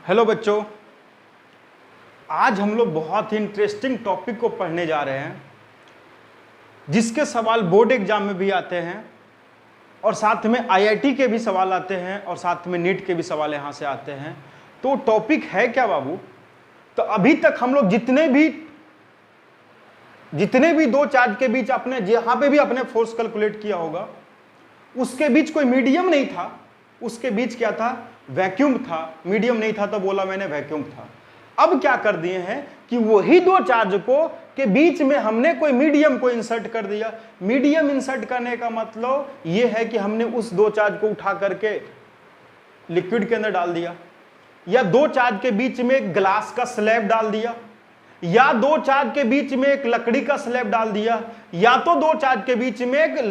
Hello बच्चों, आज हम लोग बहुत ही इंटरेस्टिंग टॉपिक को पढ़ने जा रहे हैं जिसके सवाल बोर्ड एग्जाम में भी आते हैं और साथ में आईआईटी के भी सवाल आते हैं और साथ में नीट के भी सवाल यहाँ से आते हैं। तो टॉपिक है क्या बाबू? तो अभी तक हम लोग जितने भी दो चार्ज के बीच आपने जहां पे भी अपने फोर्स कैलकुलेट किया होगा उसके बीच कोई मीडियम नहीं था, उसके बीच क्या था? वैक्यूम था। मीडियम नहीं था तो बोला मैंने वैक्यूम था। अब क्या कर दिए हैं कि वही दो चार्ज को के बीच में हमने कोई मीडियम को इंसर्ट कर दिया। मीडियम इंसर्ट करने का मतलब यह है कि हमने उस दो चार्ज को उठा करके लिक्विड के अंदर डाल दिया, या दो चार्ज के बीच में एक ग्लास का स्लैब डाल दिया, या दो चार्ज के बीच में एक लकड़ी का स्लैब डाल दिया, या तो दो चार्ज के बीच में एक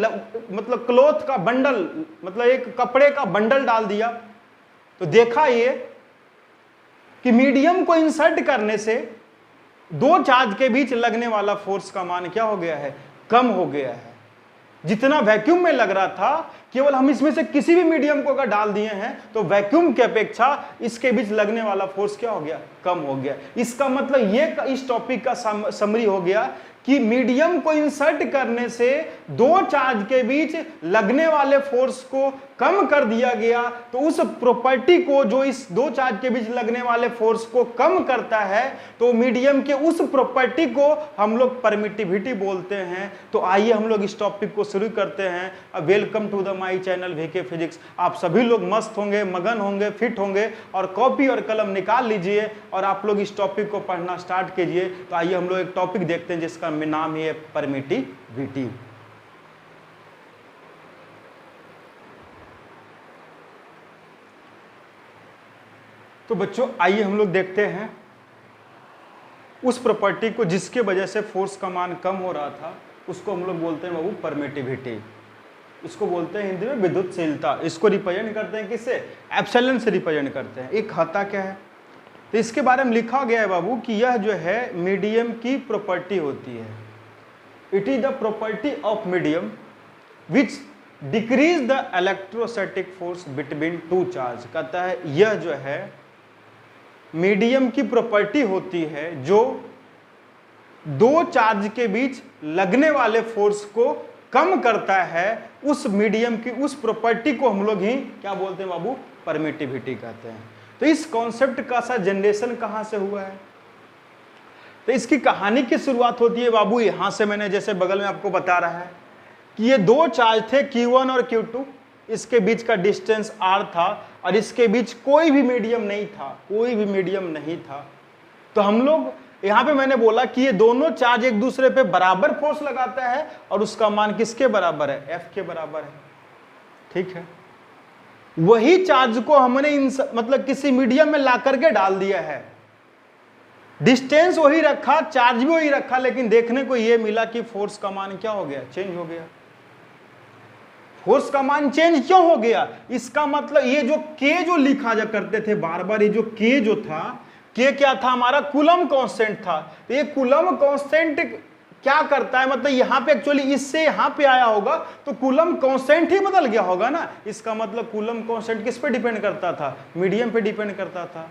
मतलब क्लॉथ का बंडल, मतलब एक कपड़े का बंडल डाल दिया। तो देखा ये कि मीडियम को इंसर्ट करने से दो चार्ज के बीच लगने वाला फोर्स का मान क्या हो गया है? कम हो गया है। जितना वैक्यूम में लग रहा था, केवल हम इसमें से किसी भी मीडियम को अगर डाल दिए हैं तो वैक्यूम के अपेक्षा इसके बीच लगने वाला फोर्स क्या हो गया? कम हो गया। इसका मतलब ये इस टॉपिक का समरी हो गया कि मीडियम को इंसर्ट करने से दो चार्ज के बीच लगने वाले फोर्स को कम कर दिया गया। तो उस प्रॉपर्टी को जो इस दो चार्ज के बीच लगने वाले फोर्स को कम करता है, तो मीडियम के उस प्रॉपर्टी को हम लोग परमिटिविटी बोलते हैं। तो आइए हम लोग इस टॉपिक को शुरू करते हैं। Welcome to the my channel VK physics. आप सभी लोग मस्त होंगे, मगन होंगे, फिट होंगे और कॉपी और कलम निकाल लीजिए और आप लोग इस टॉपिक को पढ़ना स्टार्ट कीजिए। तो आइए हम लोग एक टॉपिक देखते हैं जिसका नाम ही है परमिटिविटी। तो बच्चों आइए हम लोग देखते हैं उस प्रॉपर्टी को जिसके वजह से फोर्स का मान कम हो रहा था, उसको हम लोग बोलते हैं बाबू परमिटिविटी। इसको बोलते हैं हिंदी में विद्युतशीलता। इसको रिप्रेजेंट करते हैं किससे? एप्सिलॉन से रिप्रेजेंट करते हैं। एक खाता क्या है? तो इसके बारे में लिखा गया है बाबू कि यह जो है मीडियम की प्रॉपर्टी होती है। It is the property of medium which decrease the electrostatic force between two charge. कहता है यह जो है मीडियम की प्रॉपर्टी होती है जो दो चार्ज के बीच लगने वाले फोर्स को कम करता है। उस मीडियम की उस प्रॉपर्टी को हम लोग ही क्या बोलते हैं बाबू? परमिटिविटी कहते हैं। तो इस कॉन्सेप्ट का सा जनरेशन कहां से हुआ है? तो इसकी कहानी की शुरुआत होती है बाबू यहां से। मैंने जैसे बगल में आपको बता रहा है कि ये दो चार्ज थे Q1 और Q2, इसके बीच का डिस्टेंस R था और इसके बीच कोई भी मीडियम नहीं था, कोई भी मीडियम नहीं था। तो हम लोग यहां पे मैंने बोला कि ये दोनों चार्ज एक दूसरे पे बराबर फोर्स लगाता है और उसका मान किसके बराबर है? F के बराबर है। ठीक है, वही चार्ज को हमने मतलब किसी मीडियम में ला करके डाल दिया है। डिस्टेंस वही रखा, चार्ज भी वही रखा, लेकिन देखने को यह मिला कि फोर्स का मान क्या हो गया? चेंज हो गया। फोर्स का मान चेंज क्यों हो गया? इसका मतलब ये जो K जो लिखा जा करते थे बार बार, ये जो K जो था, K क्या था? हमारा कूलम कांस्टेंट था। तो ये कूलम कांस्टेंट क्या करता है? मतलब यहां पे एक्चुअली इससे यहां पे आया होगा तो कूलम कांस्टेंट ही बदल गया होगा ना। इसका मतलब कूलम कांस्टेंट किस पे डिपेंड करता था? मीडियम पे डिपेंड करता था।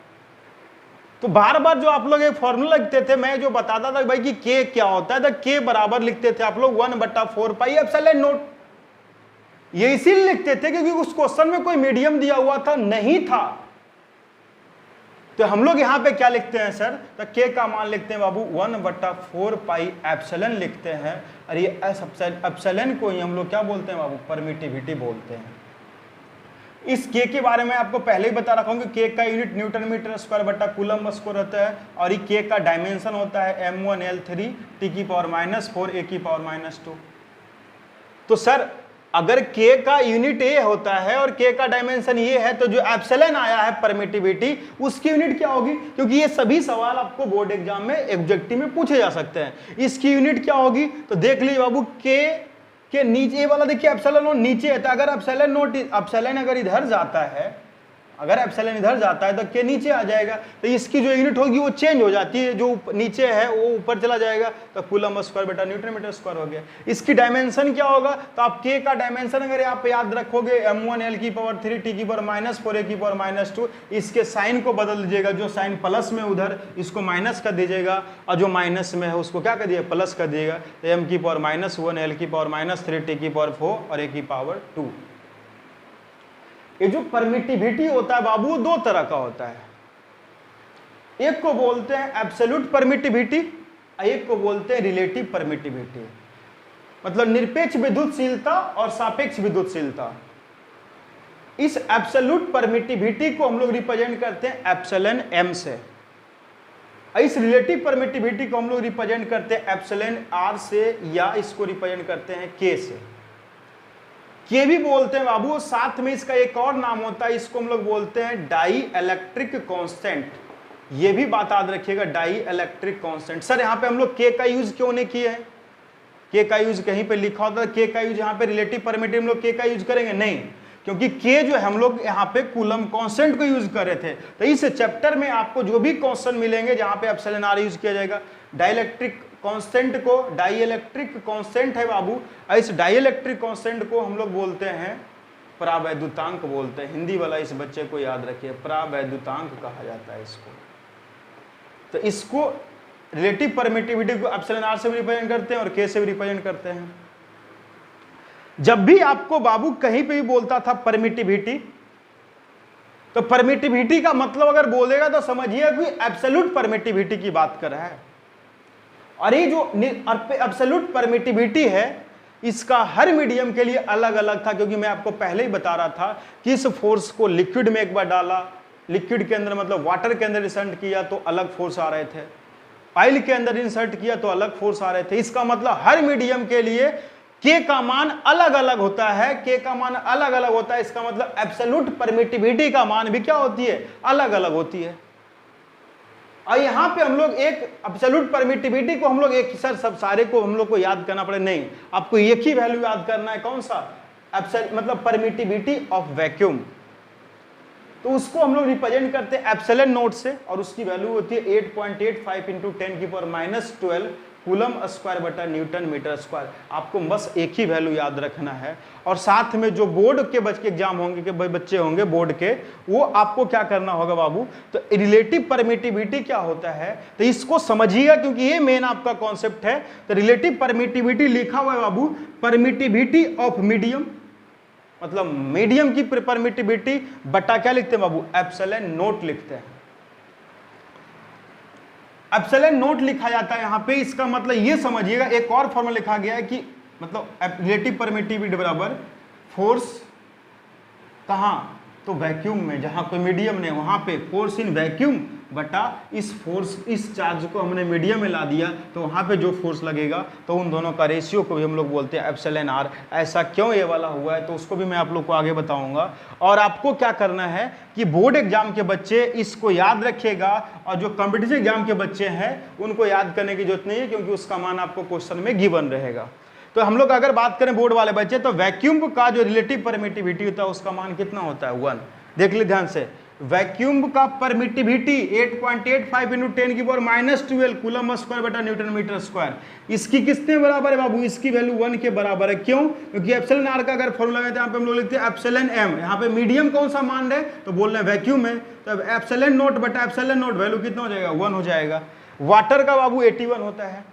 तो बार बार जो आप लोग एक फॉर्मूला लिखते थे, मैं जो बताता था भाई कि K क्या होता है, तो K बराबर लिखते थे आप लोग 1/4 पाई एप्सिलॉन नॉट। ये इसीलिए लिखते थे क्योंकि उस क्वेश्चन में कोई मीडियम दिया हुआ था नहीं था। तो हम लोग यहां पे क्या लिखते हैं सर? तो K का मान लिखते हैं बाबू 1/4 पाई एप्सिलॉन लिखते हैं। और ये एप्सिलॉन को ही हम लोग क्या बोलते हैं बाबू? परमिटिविटी बोलते हैं। इस K के बारे में आपको पहले ही बता रखा हूं कि K का यूनिट न्यूटन मीटर स्क्वायर बटा कूलम स्क्वायर होता है और ये K का डायमेंशन होता है m1l3 T⁻⁴ A⁻²। तो सर अगर K का यूनिट ये होता है और K का डायमेंशन ये है, तो जो एप्सिलॉन आया है परमिटिविटी, उसकी यूनिट क्या होगी? क्योंकि ये सभी सवाल आपको बोर्ड एग्जाम में ऑब्जेक्टिव में पूछे जा सकते हैं। इसकी यूनिट क्या होगी? तो देख लीजिए बाबू, K के नीचे वाला देखिए एप्सिलॉन नोट नीचे है। तो अगर एप्सिलॉन अगर इधर जाता है अगर एप्सिलॉन इधर जाता है तो के नीचे आ जाएगा, तो इसकी जो यूनिट होगी वो चेंज हो जाती है, जो नीचे है वो ऊपर चला जाएगा, तो कूलम स्क्वायर बटा न्यूटन मीटर स्क्वायर हो गया। इसकी डायमेंशन क्या होगा, तो आप के का डायमेंशन अगर आप याद रखोगे m1 l की पावर 3 t की पावर -4 a की पावर -2, इसके साइन को बदल दीजिएगा, जो साइन प्लस में उधर इसको माइनस कर दीजिएगा, और जो माइनस में है उसको क्या कर दिएगा, प्लस कर दिएगा, तो m की पावर -1 l की पावर -3 t की पावर 4 और a की पावर 2। ये जो परमिटिविटी होता है बाबू दो तरह का होता है, एक को बोलते हैं एब्सोल्यूट परमिटिविटी, एक को बोलते हैं रिलेटिव परमिटिविटी, मतलब निरपेक्ष विद्युतशीलता और सापेक्ष विद्युतशीलता। इस एब्सोल्यूट परमिटिविटी को हम लोग रिप्रेजेंट करते हैं एप्सिलॉन m से, इस रिलेटिव परमिटिविटी को हम लोग रिप्रेजेंट करते हैं एप्सिलॉन r से, या इसको रिप्रेजेंट करते हैं k से। के भी बोलते हैं बाबू, साथ में इसका एक और नाम होता है, इसको हम लोग बोलते हैं डाई इलेक्ट्रिक कांस्टेंट। ये भी बात याद रखिएगा, डाई इलेक्ट्रिक कांस्टेंट। सर यहाँ पे हम लोग के का यूज क्यों नहीं किए हैं, के का यूज कहीं पे लिखा होता है, के का यूज यहाँ पे रिलेटिव परमिटिव हम लोग के का यूज करेंगे नहीं, क्योंकि के जो है हम लोग यहाँ पे कूलम कांस्टेंट को यूज कर रहे थे। तो इस चैप्टर में आपको जो भी कांस्टेंट मिलेंगे जहाँ पे एप्सिलॉन r यूज किया जाएगा, डाइलेक्ट्रिक कांस्टेंट को डाई इलेक्ट्रिक कांस्टेंट है बाबू, इस डाई इलेक्ट्रिक कांस्टेंट को हम लोग बोलते हैं परावैद्युतांक बोलते हैं। हिंदी वाला इस बच्चे को याद रखिए, परावैद्युतांक कहा जाता है इसको। तो इसको रिलेटिव परमिटिविटी को एप्सिलॉन r से भी रिप्रेजेंट करते हैं और k से भी रिप्रेजेंट करते हैं। जब भी आपको बाबू कहीं पे भी बोलता था परमिटिविटी, तो परमिटिविटी का मतलब अगर बोलेगा तो समझिए कि एब्सोल्यूट परमिटिविटी की बात कर रहा है। और ये जो एब्सोल्यूट परमिटिविटी है इसका हर मीडियम के लिए अलग अलग था, क्योंकि मैं आपको पहले ही बता रहा था कि इस फोर्स को लिक्विड में एक बार डाला, लिक्विड के अंदर मतलब वाटर के अंदर इंसर्ट किया तो अलग फोर्स आ रहे थे, ऑयल के अंदर इंसर्ट किया तो अलग फोर्स आ रहे थे। इसका मतलब हर मीडियम के लिए के का मान अलग अलग होता है, के का मान अलग अलग होता है। इसका मतलब एब्सोल्यूट परमिटिविटी का मान भी क्या होती है, अलग अलग होती है। और यहां पे हम लोग एक एब्सोल्यूट परमिटिविटी को हम लोग एक सर सब सारे को हम लोग को याद करना पड़े नहीं, आपको एक ही वैल्यू याद करना है, कौन सा, मतलब परमिटिविटी ऑफ वैक्यूम। तो उसको हम लोग रिप्रेजेंट करते हैं एप्सिलॉन नोट से, और उसकी वैल्यू होती है 8.85 × 10⁻² कूलम स्क्वायर बटा न्यूटन मीटर स्क्वायर। आपको बस एक ही वैल्यू याद रखना है। और साथ में जो बोर्ड के एग्जाम होंगे के बच्चे होंगे बोर्ड के, वो आपको क्या करना होगा बाबू, तो रिलेटिव परमिटिविटी क्या होता है तो इसको समझिएगा, क्योंकि ये मेन आपका कॉन्सेप्ट है। तो रिलेटिव परमिटिविटी लिखा हुआ है बाबू, परमिटिविटी ऑफ मीडियम, मतलब मीडियम की परमिटिविटी बटा क्या लिखते हैं बाबू, एप्सिलॉन नोट लिखते हैं। एप्सिलॉन नोट लिखा जाता है यहाँ पे। इसका मतलब ये समझिएगा, एक और फॉर्मूला लिखा गया है कि मतलब रिलेटिव परमिटिविटी बराबर फोर्स कहाँ, तो वैक्यूम में, जहां कोई मीडियम नहीं वहां पे फोर्स इन वैक्यूम बटा इस फोर्स, इस चार्ज को हमने मीडियम में ला दिया तो वहां पे जो फोर्स लगेगा, तो उन दोनों का रेशियो को भी हम लोग बोलते हैं एप्सिलॉन r। ऐसा क्यों ये वाला हुआ है तो उसको भी मैं आप लोग को आगे बताऊंगा। और आपको क्या करना है कि बोर्ड एग्जाम के बच्चे इसको याद रखिएगा, और जो कॉम्पिटिटिव एग्जाम के बच्चे हैं उनको याद करने की जरूरत नहीं है, क्योंकि उसका मान आपको क्वेश्चन में गिवन रहेगा। तो हम लोग अगर बात करें बोर्ड वाले बच्चे, तो वैक्यूम का जो रिलेटिव परमिटिविटी होता है उसका मान कितना होता है, 1। देख लीजिए ध्यान से, वैक्यूम का परमिटिविटी 8.85 × 10⁻² कूलम स्क्वायर बटा न्यूटन मीटर स्क्वायर। इसकी किसके बराबर है बाबू, इसकी वैल्यू 1 के बराबर है। क्यों, क्योंकि एप्सिलॉन r का अगर फॉर्मूला है तो यहाँ पे हम लोग लिखते हैं एप्सिलॉन m। यहाँ पे मीडियम कौन सा मान रहे तो बोल रहे हैं वैक्यूम है, तो एप्सिलॉन नोट बटा एप्सिलॉन नोट वैल्यू कितना हो जाएगा, 1 हो जाएगा। वाटर का बाबू 81 होता है,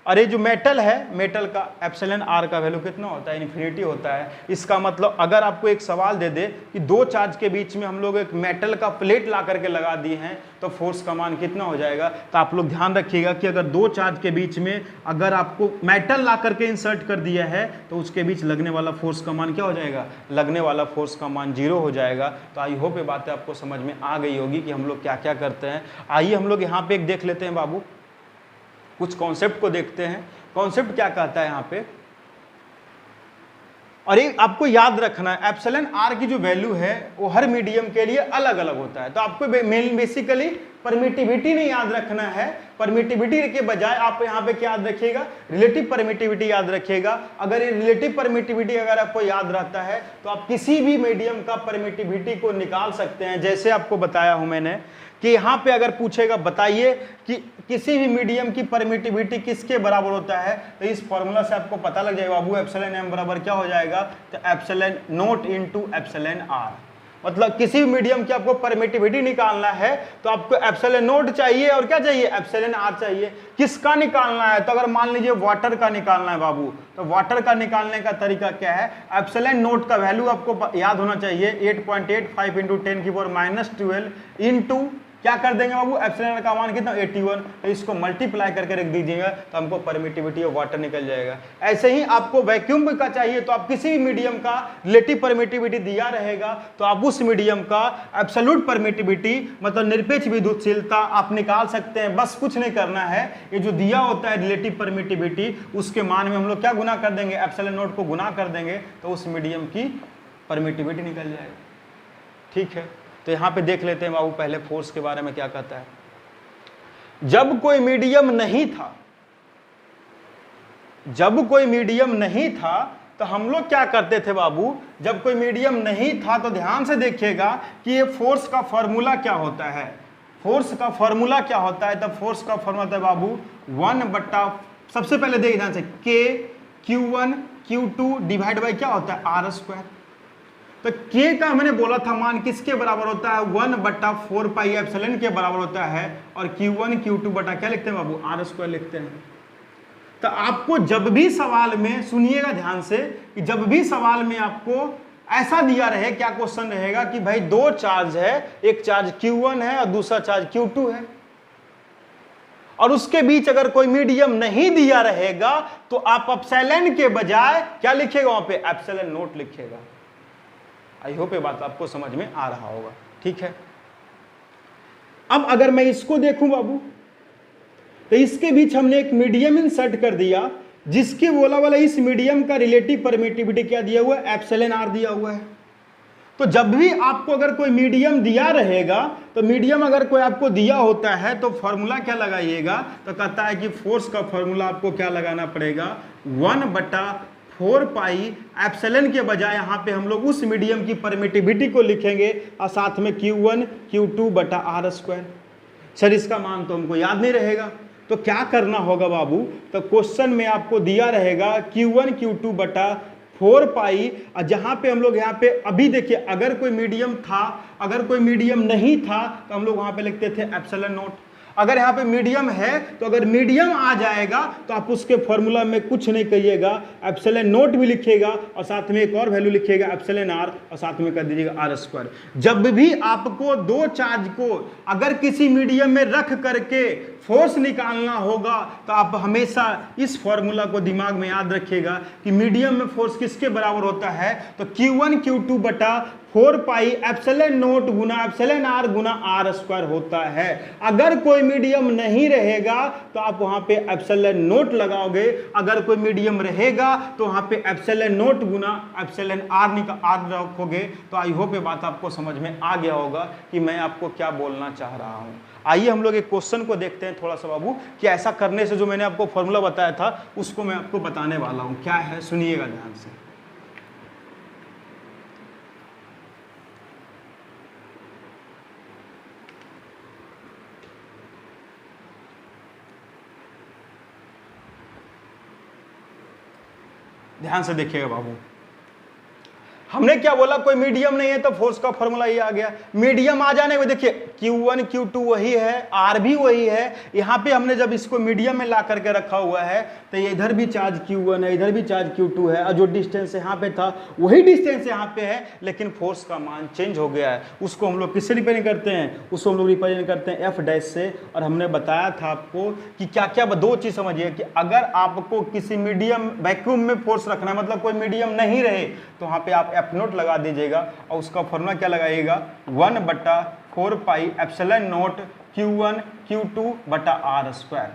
और ये जो मेटल है, मेटल का एप्सिलॉन r का वैल्यू कितना होता है, इन्फिनिटी होता है। इसका मतलब अगर आपको एक सवाल दे दे कि दो चार्ज के बीच में हम लोग एक मेटल का प्लेट ला करके लगा दिए हैं तो फोर्स का मान कितना हो जाएगा, तो आप लोग ध्यान रखिएगा कि अगर दो चार्ज के बीच में अगर आपको मेटल ला करके इंसर्ट कर दिया है तो उसके बीच लगने वाला फोर्स का मान क्या हो जाएगा, लगने वाला फोर्स का मान 0 हो जाएगा। तो आई होप ये बातें आपको समझ में आ गई होगी कि हम लोग क्या क्या करते हैं। आइए हम लोग यहाँ पे एक देख लेते हैं बाबू, कुछ कॉन्सेप्ट को देखते हैं। कॉन्सेप्ट क्या कहता है यहाँ पे, और एक आपको याद रखना है एप्सिलॉन r की जो वैल्यू है वो हर मीडियम के लिए अलग अलग होता है। तो आपको बेसिकली परमिटिविटी नहीं याद रखना है, परमिटिविटी के बजाय आप यहाँ पे क्या याद रखिएगा, रिलेटिव परमिटिविटी याद रखिएगा। अगर ये रिलेटिव परमिटिविटी अगर आपको याद रहता है तो आप किसी भी मीडियम का परमिटिविटी को निकाल सकते हैं। जैसे आपको बताया हूं मैंने कि यहाँ पे अगर पूछेगा बताइए कि किसी भी मीडियम की परमिटिविटी किसके बराबर होता है, तो इस फॉर्मूला से आपको पता लग जाएगा बाबू, एप्सिलॉन एम बराबर क्या हो जाएगा, तो epsilon naught into epsilon R. मतलब किसी भी मीडियम की आपको परमिटिविटी निकालना है तो आपको एप्सिलॉन नॉट चाहिए और क्या चाहिए, एप्सिलॉन आर चाहिए। किसका निकालना है, तो अगर मान लीजिए वाटर का निकालना है बाबू, तो वाटर का निकालने का तरीका क्या है, एप्सिलॉन नॉट का वैल्यू आपको याद होना चाहिए 8.85 इंटू 10⁻12 इंटू क्या कर देंगे बाबू, एप्सिलॉन का मान कितना 81, तो इसको मल्टीप्लाई करके रख दीजिएगा तो हमको परमिटिविटी ऑफ वाटर निकल जाएगा। ऐसे ही आपको वैक्यूम का चाहिए तो आप किसी भी मीडियम का रिलेटिव परमिटिविटी दिया रहेगा तो आप उस मीडियम का एब्सोल्यूट परमिटिविटी मतलब निरपेक्ष विद्युतशीलता आप निकाल सकते हैं। बस कुछ नहीं करना है, ये जो दिया होता है रिलेटिव परमिटिविटी उसके मान में हम लोग क्या गुना कर देंगे, एप्सिलॉन नॉट को गुना कर देंगे तो उस मीडियम की परमिटिविटी निकल जाएगा। ठीक है, तो यहां पे देख लेते हैं बाबू पहले फोर्स के बारे में क्या कहता है। जब कोई मीडियम नहीं था, जब कोई मीडियम नहीं था तो हम लोग क्या करते थे बाबू, जब कोई मीडियम नहीं था तो ध्यान से देखिएगा कि ये फोर्स का फॉर्मूला क्या होता है। फोर्स का फॉर्मूला क्या होता है, तब फोर्स का फॉर्मूला होता है बाबू 1/, सबसे पहले देख ध्यान से, K Q1 Q2 divide by क्या होता है R²। तो K का मैंने बोला था मान किसके बराबर होता है, 1/4 पाई एप्सिलॉन के बराबर होता है, और Q1 Q2 बटा क्या लिखते हैं बाबू, R² लिखते हैं। तो आपको जब भी सवाल में सुनिएगा ध्यान से कि जब भी सवाल में आपको ऐसा दिया रहे, क्या क्वेश्चन रहेगा कि भाई दो चार्ज है, एक चार्ज Q1 है और दूसरा चार्ज Q2 है, और उसके बीच अगर कोई मीडियम नहीं दिया रहेगा तो आप एप्सिलॉन के बजाय क्या लिखेगा वहां पे, एप्सिलॉन नॉट लिखेगा। आई होप ये बात आपको समझ में आ रहा होगा। ठीक है, अब अगर मैं इसको देखूं बाबू तो इसके बीच हमने एक मीडियम इंसर्ट कर दिया जिसके बोला वाला इस मीडियम का रिलेटिव परमिटिविटी क्या दिया हुआ है, एप्सिलॉन आर दिया हुआ है। तो जब भी आपको अगर कोइ मीडियम दिया रहेगा तो मीडियम अगर कोई आपको दिया होता है तो फॉर्मूला क्या लगाइएगा, तो कहता है कि फोर्स का फॉर्मूला आपको क्या लगाना पड़ेगा, 1/4 पाई एप्सिलॉन के बजाय यहां पे हम लोग उस मीडियम की परमिटिविटी को लिखेंगे और साथ में Q1 Q2 बटा R²। सर इसका मान तो हमको याद नहीं रहेगा, तो क्या करना होगा बाबू, तो क्वेश्चन में आपको दिया रहेगा Q1 Q2 बटा 4 पाई, और जहां पे हम लोग यहाँ पे अभी देखिए अगर कोई मीडियम था, अगर कोई मीडियम नहीं था तो हम लोग वहां पे लिखते थे एप्सिलॉन नॉट। अगर यहाँ पे मीडियम है तो अगर मीडियम आ जाएगा तो आप उसके फॉर्मूला में कुछ नहीं करिएगा, एप्सिलॉन नॉट भी लिखिएगा और साथ में एक और वैल्यू लिखिएगा एप्सिलॉन आर और साथ में कर दीजिएगा R²। जब भी आपको दो चार्ज को अगर किसी मीडियम में रख करके फोर्स निकालना होगा तो आप हमेशा इस फॉर्मूला को दिमाग में याद रखिएगा कि मीडियम में फोर्स किसके बराबर होता है, तो Q1 Q2 बटा 4 पाई एप्सिलॉन नॉट गुना एप्सिलॉन आर गुना R² होता है। अगर कोई मीडियम नहीं रहेगा तो आप वहां पे एप्सिलॉन नॉट लगाओगे, अगर कोई मीडियम रहेगा तो वहां पे एप्सिलॉन नॉट गुना एप्सिलॉन आर रखोगे। तो आई होप ये बात आपको समझ में आ गया होगा कि मैं आपको क्या बोलना चाह रहा हूं। आइए हम लोग एक क्वेश्चन को देखते हैं थोड़ा सा बाबू, कि ऐसा करने से जो मैंने आपको फॉर्मूला बताया था उसको मैं आपको बताने वाला हूं क्या है, सुनिएगा ध्यान से। ध्यान से देखिएगा बाबू, हमने क्या बोला, कोई मीडियम नहीं है तो फोर्स का फॉर्मूला ये आ गया। मीडियम आ जाने में देखिए Q1 Q2 वही है, R भी वही है। यहाँ पे हमने जब इसको मीडियम में ला करके रखा हुआ है तो ये इधर भी चार्ज Q1 है, इधर भी चार्ज Q2 है, और जो डिस्टेंस यहाँ पे था वही डिस्टेंस यहाँ पे है, लेकिन फोर्स का मान चेंज हो गया है। उसको हम लोग किससे रिप्रेजेंट करते हैं, उसको हम लोग रिप्रेजेंट करते हैं F' से। और हमने बताया था आपको कि क्या क्या, दो चीज समझिए कि अगर आपको किसी मीडियम वैक्यूम में फोर्स रखना है, मतलब कोई मीडियम नहीं रहे, तो वहाँ पे आप F नोट लगा दीजिएगा और उसका फॉर्मूला क्या लगाइएगा, 1/4 पाई एप्सिलॉन नॉट Q1 Q2 बटा R²।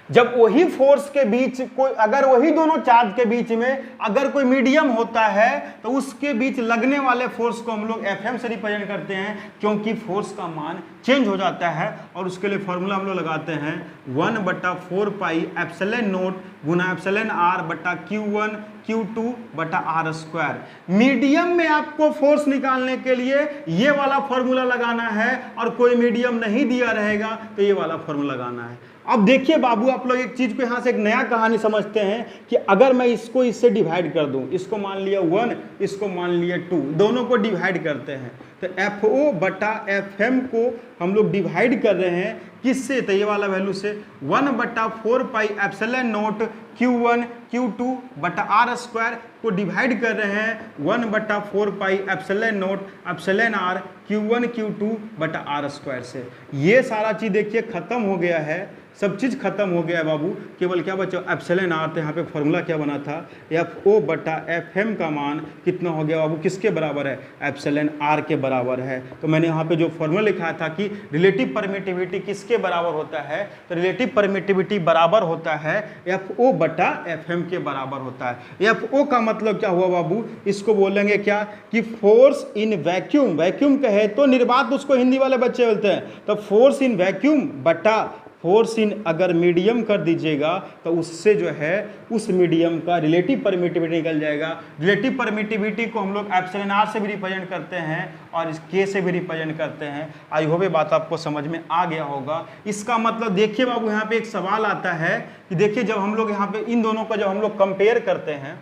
जब वही फोर्स के बीच कोई, अगर वही दोनों चार्ज के बीच में अगर कोई मीडियम होता है तो उसके बीच लगने वाले फोर्स को हम लोग Fm से रिप्रेजेंट करते हैं, क्योंकि फोर्स का मान चेंज हो जाता है। और उसके लिए फॉर्मूला हम लोग लगाते हैं 1/4 पाई एप्सिलॉन नोट गुना एप्सिलॉन r बटा Q1 Q2 बटा r स्क्वायर। मीडियम में आपको फोर्स निकालने के लिए ये वाला फॉर्मूला लगाना है, और कोई मीडियम नहीं दिया रहेगा तो ये वाला फॉर्मूला लगाना है। अब देखिए बाबू, आप लोग एक चीज को यहां से एक नया कहानी समझते हैं कि अगर मैं इसको इससे डिवाइड कर दूं, इसको मान लिया 1, इसको मान लिया 2, दोनों को डिवाइड करते हैं, तो FO बटा FM को हम लोग डिवाइड कर रहे हैं किससे, तो ये वाला वैल्यू से 1/4 pi epsilon note Q1 Q2 बटा r स्क्वायर को डिवाइड कर रहे हैं 1/4 pi epsilon note epsilon r Q1 Q2 बटा r स्क्वायर से। ये सारा चीज देखिए खत्म हो गया है, सब चीज खत्म हो गया है बाबू। केवल क्या बचा, एप्सिलॉन r। तो यहाँ पे फॉर्मूला क्या बना था, FO बटा FM का मान कितना हो गया बाबू, किसके बराबर है, एप्सिलॉन r के बराबर है। तो मैंने यहाँ पे जो फॉर्मूला लिखा था कि रिलेटिव परमिटिविटी किसके बराबर होता है, तो रिलेटिव परमिटिविटी बराबर होता है FO बटा FM के बराबर होता है। FO का मतलब क्या हुआ बाबू, इसको बोलेंगे क्या कि फोर्स इन वैक्यूम, वैक्यूम कहे तो निर्वात उसको हिंदी वाले बच्चे बोलते हैं, तो फोर्स इन वैक्यूम बटा फोर्स इन अगर मीडियम कर दीजिएगा तो उससे जो है उस मीडियम का रिलेटिव परमिटिविटी निकल जाएगा। रिलेटिव परमिटिविटी को हम लोग एप्सिलॉन r से भी रिप्रेजेंट करते हैं और इस k से भी रिप्रेजेंट करते हैं। आई होप ये बात आपको समझ में आ गया होगा। इसका मतलब देखिए बाबू, यहाँ पे एक सवाल आता है कि देखिए जब हम लोग यहाँ पे इन दोनों का जब हम लोग कंपेयर करते हैं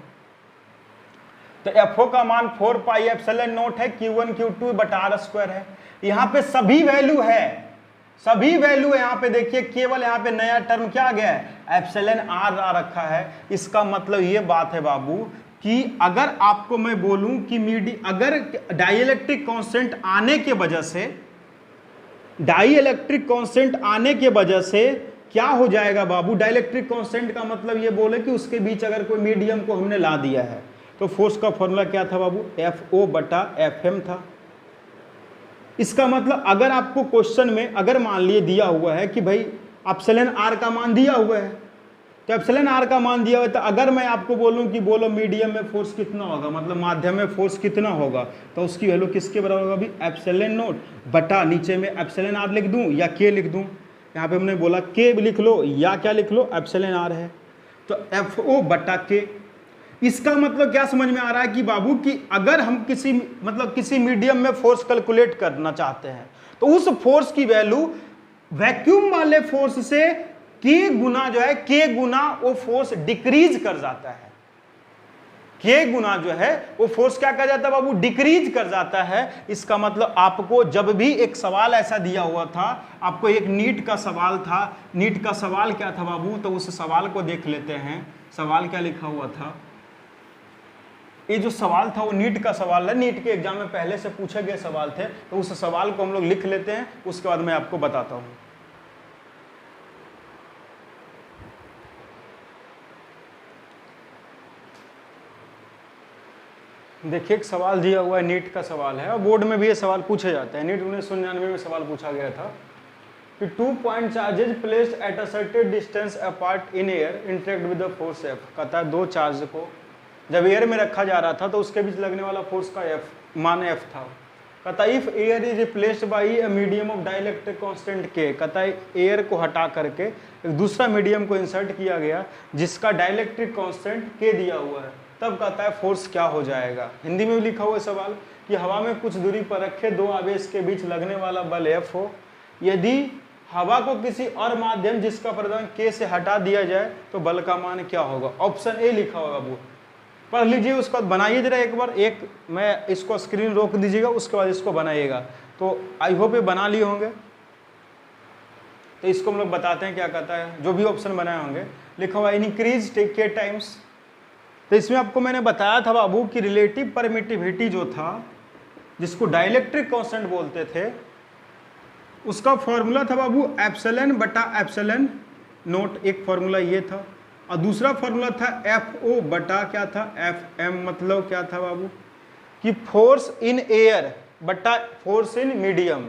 तो FO का मान 4 पाई एप्सिलॉन नोट है Q1 Q2 बटा r स्क्वायर है। यहाँ पे सभी वैल्यू है, सभी वैल्यू यहाँ पे देखिए, केवल यहाँ पे नया टर्म क्या आ गया है, एप्सिलॉन r आ रखा है। इसका मतलब ये बात है बाबू कि अगर आपको मैं बोलूं कि अगर डाइइलेक्ट्रिक कांस्टेंट आने के वजह से, डाइइलेक्ट्रिक कांस्टेंट आने के वजह से क्या हो जाएगा बाबू, डाइइलेक्ट्रिक कांस्टेंट का मतलब ये बोले कि उसके बीच अगर कोई मीडियम को हमने ला दिया है, तो फोर्स का फॉर्मूला क्या था बाबू, FO बटा FM था। इसका मतलब अगर आपको क्वेश्चन में अगर मान लिए दिया हुआ है कि भाई एप्सिलॉन r का मान दिया हुआ है, तो एप्सिलॉन r का मान दिया हुआ है, तो अगर मैं आपको बोलूं कि बोलो मीडियम में फोर्स कितना होगा, मतलब माध्यम में फोर्स कितना होगा, तो उसकी वैल्यू किसके बराबर होगा अभी, एप्सिलॉन नोट बटा नीचे में एप्सिलॉन r लिख दूं या k लिख दूं। यहाँ पे हमने बोला k लिख लो या क्या लिख लो, एप्सिलॉन r है, तो FO बटा k। इसका मतलब क्या समझ में आ रहा है कि बाबू कि अगर हम किसी मीडियम में फोर्स कैलकुलेट करना चाहते हैं तो उस फोर्स की वैल्यू वैक्यूम वाले फोर्स से k गुना जो है, k गुना वो फोर्स डिक्रीज कर जाता है, k गुना जो है वो फोर्स क्या कर जाता है बाबू, डिक्रीज कर जाता है। इसका मतलब आपको जब भी एक सवाल ऐसा दिया हुआ था, आपको एक नीट का सवाल था, नीट का सवाल क्या था बाबू, तो उस सवाल को देख लेते हैं। सवाल क्या लिखा हुआ था, ये जो सवाल था वो नीट का सवाल है, नीट के एग्जाम में पहले से पूछे गए सवाल थे, तो उस सवाल को हम लोग लिख लेते हैं, उसके बाद मैं आपको बताता हूं। देखिए एक सवाल दिया हुआ है, नीट का सवाल है और बोर्ड में भी ये सवाल पूछे जाते हैं। नीट 1999 में सवाल पूछा गया था कि 2 point charges placed at a certain distance apart in air interact with the force F। कहता है दो चार्ज को जब एयर में रखा जा रहा था तो उसके बीच लगने वाला फोर्स का मान F था। कहता if air is replaced by a medium of dielectric constant K। कहता है एयर को हटा करके एक दूसरा मीडियम को इंसर्ट किया गया जिसका डाइइलेक्ट्रिक कांस्टेंट K दिया हुआ है, तब कहता है फोर्स क्या हो जाएगा। हिंदी में भी लिखा हुआ है सवाल कि हवा में कुछ दूरी पर रखे दो आवेश के बीच लगने वाला बल F हो, यदि हवा को किसी और माध्यम जिसका परिमाण K से हटा दिया जाए तो बल का मान क्या होगा। ऑप्शन ए लिखा होगा बाबू, पढ़ लीजिए, उसके बाद बनाइए जरा एक बार। एक मैं इसको स्क्रीन रोक दीजिएगा, उसके बाद इसको बनाइएगा। तो आई होप ये बना लिए होंगे। तो इसको हम लोग बताते हैं क्या कहता है, जो भी ऑप्शन बनाए होंगे। लिखा हुआ इंक्रीज टेक K टाइम्स। तो इसमें आपको मैंने बताया था बाबू कि रिलेटिव परमिटिविटी जो था, जिसको डाइइलेक्ट्रिक कांस्टेंट बोलते थे, उसका फॉर्मूला था बाबू एप्सिलॉन बटा एप्सिलॉन नोट, एक फॉर्मूला ये था, और दूसरा फॉर्मूला था FO बटा क्या था FM। मतलब क्या था बाबू कि फोर्स इन एयर बटा फोर्स इन मीडियम।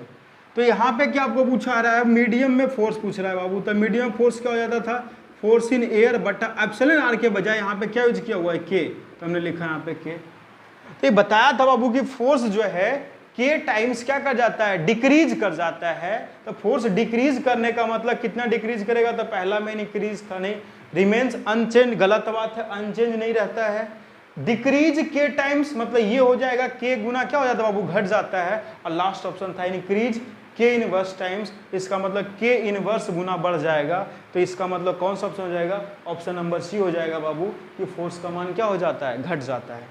तो यहाँ पे क्या आपको पूछा रहा है, मीडियम में फोर्स पूछ रहा है बाबू। तो मीडियम फोर्स क्या हो जाता था, फोर्स इन एयर बटा एप्सिलॉन आर के बजाय यहाँ पे क्या यूज किया हुआ है, के, तो हमने लिखा यहाँ पे के। तो ये बताया था बाबू कि फोर्स जो है के टाइम्स क्या कर जाता है, डिक्रीज कर जाता है। तो फोर्स डिक्रीज करने का मतलब कितना डिक्रीज करेगा, तो पहला में इंक्रीज था, नहीं, रिमेन्स अनचेंज, गलत बात है, अनचेंज नहीं रहता है। डिक्रीज के टाइम्स मतलब ये हो जाएगा के गुना क्या हो जाता है बाबू, घट जाता है। और लास्ट ऑप्शन था इंक्रीज के इनवर्स टाइम्स, इसका मतलब के इनवर्स गुना बढ़ जाएगा। तो इसका मतलब कौन सा ऑप्शन हो जाएगा, ऑप्शन नंबर सी हो जाएगा बाबू, कि फोर्स का मान क्या हो जाता है, घट जाता है।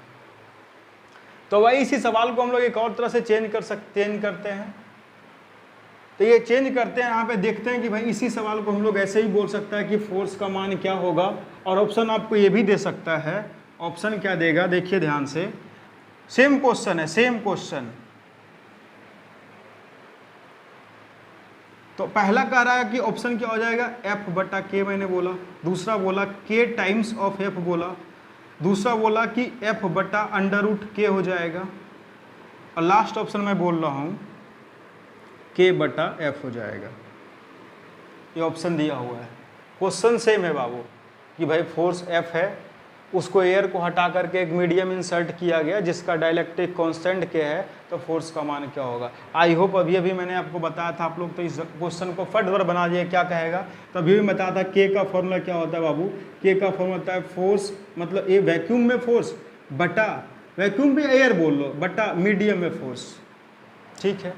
तो भाई इसी सवाल को हम लोग एक और तरह से चेंज करते हैं। तो ये चेंज करते हैं, यहाँ पे देखते हैं कि भाई इसी सवाल को हम लोग ऐसे ही बोल सकता है कि फोर्स का मान क्या होगा। और ऑप्शन आपको ये भी दे सकता है, ऑप्शन क्या देगा, देखिए ध्यान से, सेम क्वेश्चन है, सेम क्वेश्चन। तो पहला कह रहा है कि ऑप्शन क्या हो जाएगा, एफ बटा के मैंने बोला, दूसरा बोला के टाइम्स ऑफ एफ बोला, दूसरा बोला कि एफ बटा अंडर रूट के हो जाएगा, और लास्ट ऑप्शन मैं बोल रहा हूँ के बटा एफ हो जाएगा। ये ऑप्शन दिया हुआ है, क्वेश्चन सेम है बाबू, कि भाई फोर्स एफ है, उसको एयर को हटा करके एक मीडियम इंसर्ट किया गया जिसका डायलेक्ट्रिक कांस्टेंट के है, तो फोर्स का मान क्या होगा। आई होप अभी मैंने आपको बताया था, आप लोग तो इस क्वेश्चन को फटाफट बना दिए, क्या कहेगा। तो अभी भी बताया था के का फॉर्मूला क्या होता है बाबू, के का फॉर्मूला होता है फोर्स, मतलब ये वैक्यूम में फोर्स बटा, वैक्यूम पे एयर बोल लो, बटा मीडियम में फोर्स, ठीक है।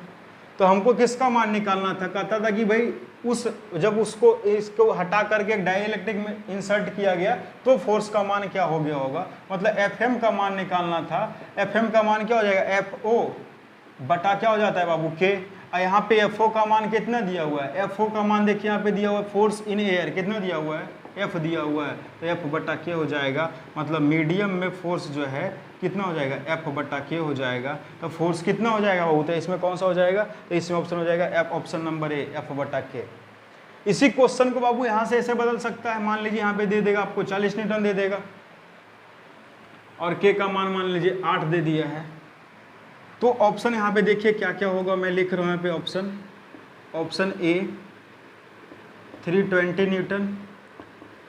तो हमको किसका मान निकालना था, कहता था कि भाई जब इसको हटा करके एक डाइलेक्ट्रिक में इंसर्ट किया गया तो फोर्स का मान क्या हो गया होगा, मतलब एफएम का मान निकालना था। एफएम का मान क्या हो जाएगा, एफओ बटा क्या हो जाता है बाबू, के। और यहाँ पे एफओ का मान कितना दिया हुआ है, एफओ का मान देखिए यहाँ पे दिया हुआ है, फोर्स इन एयर कितना दिया हुआ है, एफ दिया हुआ है, तो एफ बटा के हो जाएगा। मतलब मीडियम में फोर्स जो है कितना हो जाएगा, एफ बटा के हो जाएगा। तो फोर्स कितना हो जाएगा बाबू, तो इसमें कौन सा हो जाएगा, तो इसमें ऑप्शन हो जाएगा F, option number A, F बटा के। इसी क्वेश्चन को बाबू यहाँ से ऐसे बदल सकता है, मान लीजिए यहाँ पे दे देगा आपको 40 न्यूटन दे देगा, और के का मान लीजिए 8 दे दिया है। तो ऑप्शन यहाँ पे देखिए क्या क्या होगा, मैं लिख रहा हूँ यहाँ पे option A 320 newton,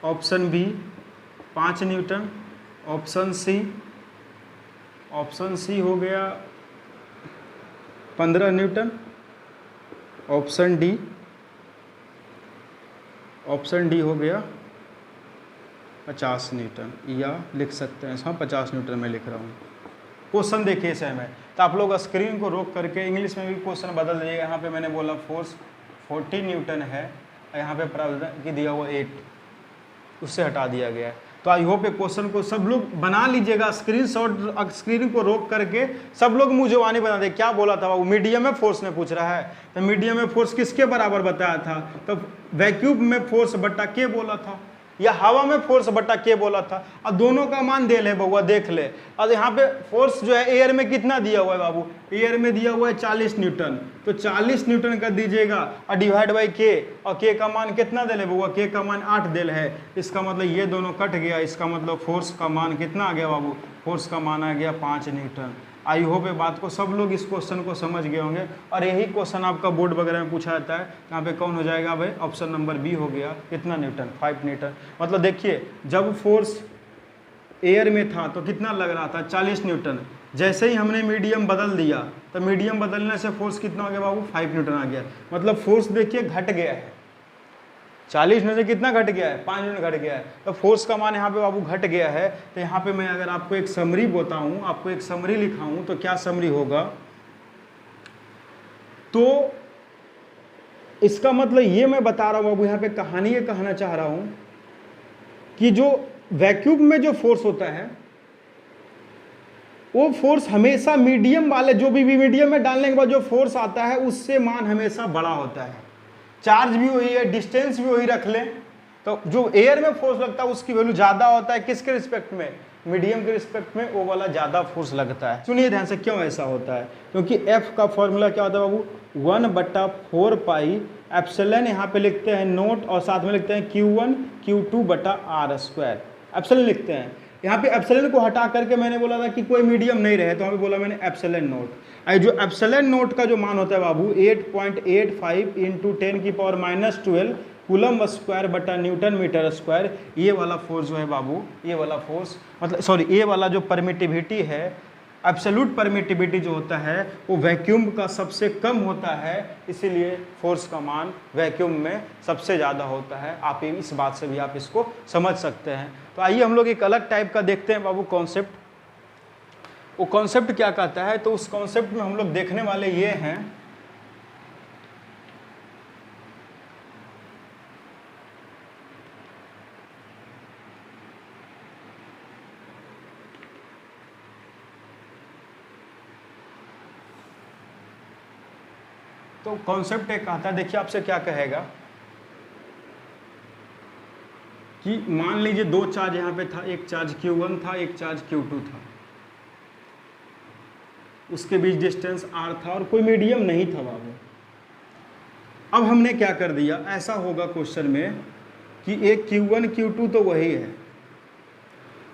option B 5 newton, option C हो गया 15 न्यूटन, ऑप्शन डी हो गया 50 न्यूटन, या लिख सकते हैं, हाँ 50 न्यूटन मैं लिख रहा हूँ। क्वेश्चन देखिए सेम है, तो आप लोग स्क्रीन को रोक करके इंग्लिश में भी क्वेश्चन बदल दीजिएगा। यहाँ पे मैंने बोला फोर्स 40 न्यूटन है, और यहाँ पे प्रावधान की दिया हुआ 8, उससे हटा दिया गया है। तो आई होप क्वेश्चन को सब लोग बना लीजिएगा, स्क्रीनशॉट, स्क्रीन को रोक करके सब लोग मुंह जवानी बना दे। क्या बोला था वो, मीडियम में फोर्स ने पूछ रहा है, तो मीडियम में फोर्स किसके बराबर बताया था, तो वैक्यूम में फोर्स बटा के बोला था, या हवा में फोर्स बटा के बोला था। और दोनों का मान दे ले बउआ, देख ले। और यहाँ पे फोर्स जो है एयर में कितना दिया हुआ है बाबू, एयर में दिया हुआ है 40 न्यूटन, तो 40 न्यूटन का दीजिएगा और डिवाइड बाई के, और के का मान कितना दे ले बउआ, के का मान 8 देल है। इसका मतलब ये दोनों कट गया, इसका मतलब फोर्स का मान कितना आ गया बाबू, फोर्स का मान आ गया 5 न्यूटन। आई होप ये बात को सब लोग इस क्वेश्चन को समझ गए होंगे, और यही क्वेश्चन आपका बोर्ड वगैरह में पूछा जाता है। यहाँ पे कौन हो जाएगा भाई, ऑप्शन नंबर बी हो गया, कितना न्यूटन, 5 न्यूटन। मतलब देखिए जब फोर्स एयर में था तो कितना लग रहा था, 40 न्यूटन। जैसे ही हमने मीडियम बदल दिया तो मीडियम बदलने से फोर्स कितना हो गया बाबू, 5 न्यूटन आ गया। मतलब फोर्स देखिए घट गया है, 40 में से कितना घट गया है, 5 न्यूटन घट गया है। तो फोर्स का मान यहाँ पे बाबू घट गया है। तो यहाँ पे मैं अगर आपको एक समरी बताऊं, आपको एक समरी लिखाऊं, तो क्या समरी होगा, तो इसका मतलब ये मैं बता रहा हूं बाबू, यहाँ पे कहानी ये कहना चाह रहा हूं कि जो वैक्यूम में जो फोर्स होता है वो फोर्स हमेशा मीडियम वाले, जो भी मीडियम में डालने के बाद जो फोर्स आता है उससे मान हमेशा बड़ा होता है। चार्ज भी वही है, डिस्टेंस भी वही रख लें, तो जो एयर में फोर्स लगता है उसकी वैल्यू ज़्यादा होता है, किसके रिस्पेक्ट में, मीडियम के रिस्पेक्ट में वो वाला ज़्यादा फोर्स लगता है। सुनिए ध्यान से क्यों ऐसा होता है, क्योंकि एफ का फॉर्मूला क्या होता है बाबू, 1/4 पाई एप्सिलॉन, यहाँ पे लिखते हैं नोट, और साथ में लिखते हैं Q1 Q2/r², एप्सिलॉन लिखते हैं। यहाँ पे एप्सिलॉन को हटा करके मैंने बोला था कि कोई मीडियम नहीं रहे, तो यहाँ पे बोला मैंने एप्सिलॉन नोट। आई जो एप्सिलॉन नोट का जो मान होता है बाबू 8.85 × 10⁻⁻12 कूलम स्क्वायर बटा न्यूटन मीटर स्क्वायर। ये वाला फोर्स जो है बाबू, ये वाला फोर्स मतलब सॉरी ये वाला जो परमिटिविटी है, एब्सोल्यूट परमिटिविटी जो होता है वो वैक्यूम का सबसे कम होता है, इसीलिए फोर्स का मान वैक्यूम में सबसे ज़्यादा होता है। आप इस बात से भी आप इसको समझ सकते हैं। तो आइए हम लोग एक अलग टाइप का देखते हैं बाबू कॉन्सेप्ट। वो कॉन्सेप्ट क्या कहता है, तो उस कॉन्सेप्ट में हम लोग देखने वाले ये हैं तो कॉन्सेप्ट एक कहता है, देखिए आपसे क्या कहेगा कि मान लीजिए दो चार्ज यहाँ पे था, एक चार्ज Q1 था, एक चार्ज Q2 था, उसके बीच डिस्टेंस r था और कोई मीडियम नहीं था बाबू। अब हमने क्या कर दिया, ऐसा होगा क्वेश्चन में कि एक Q1 Q2 तो वही है,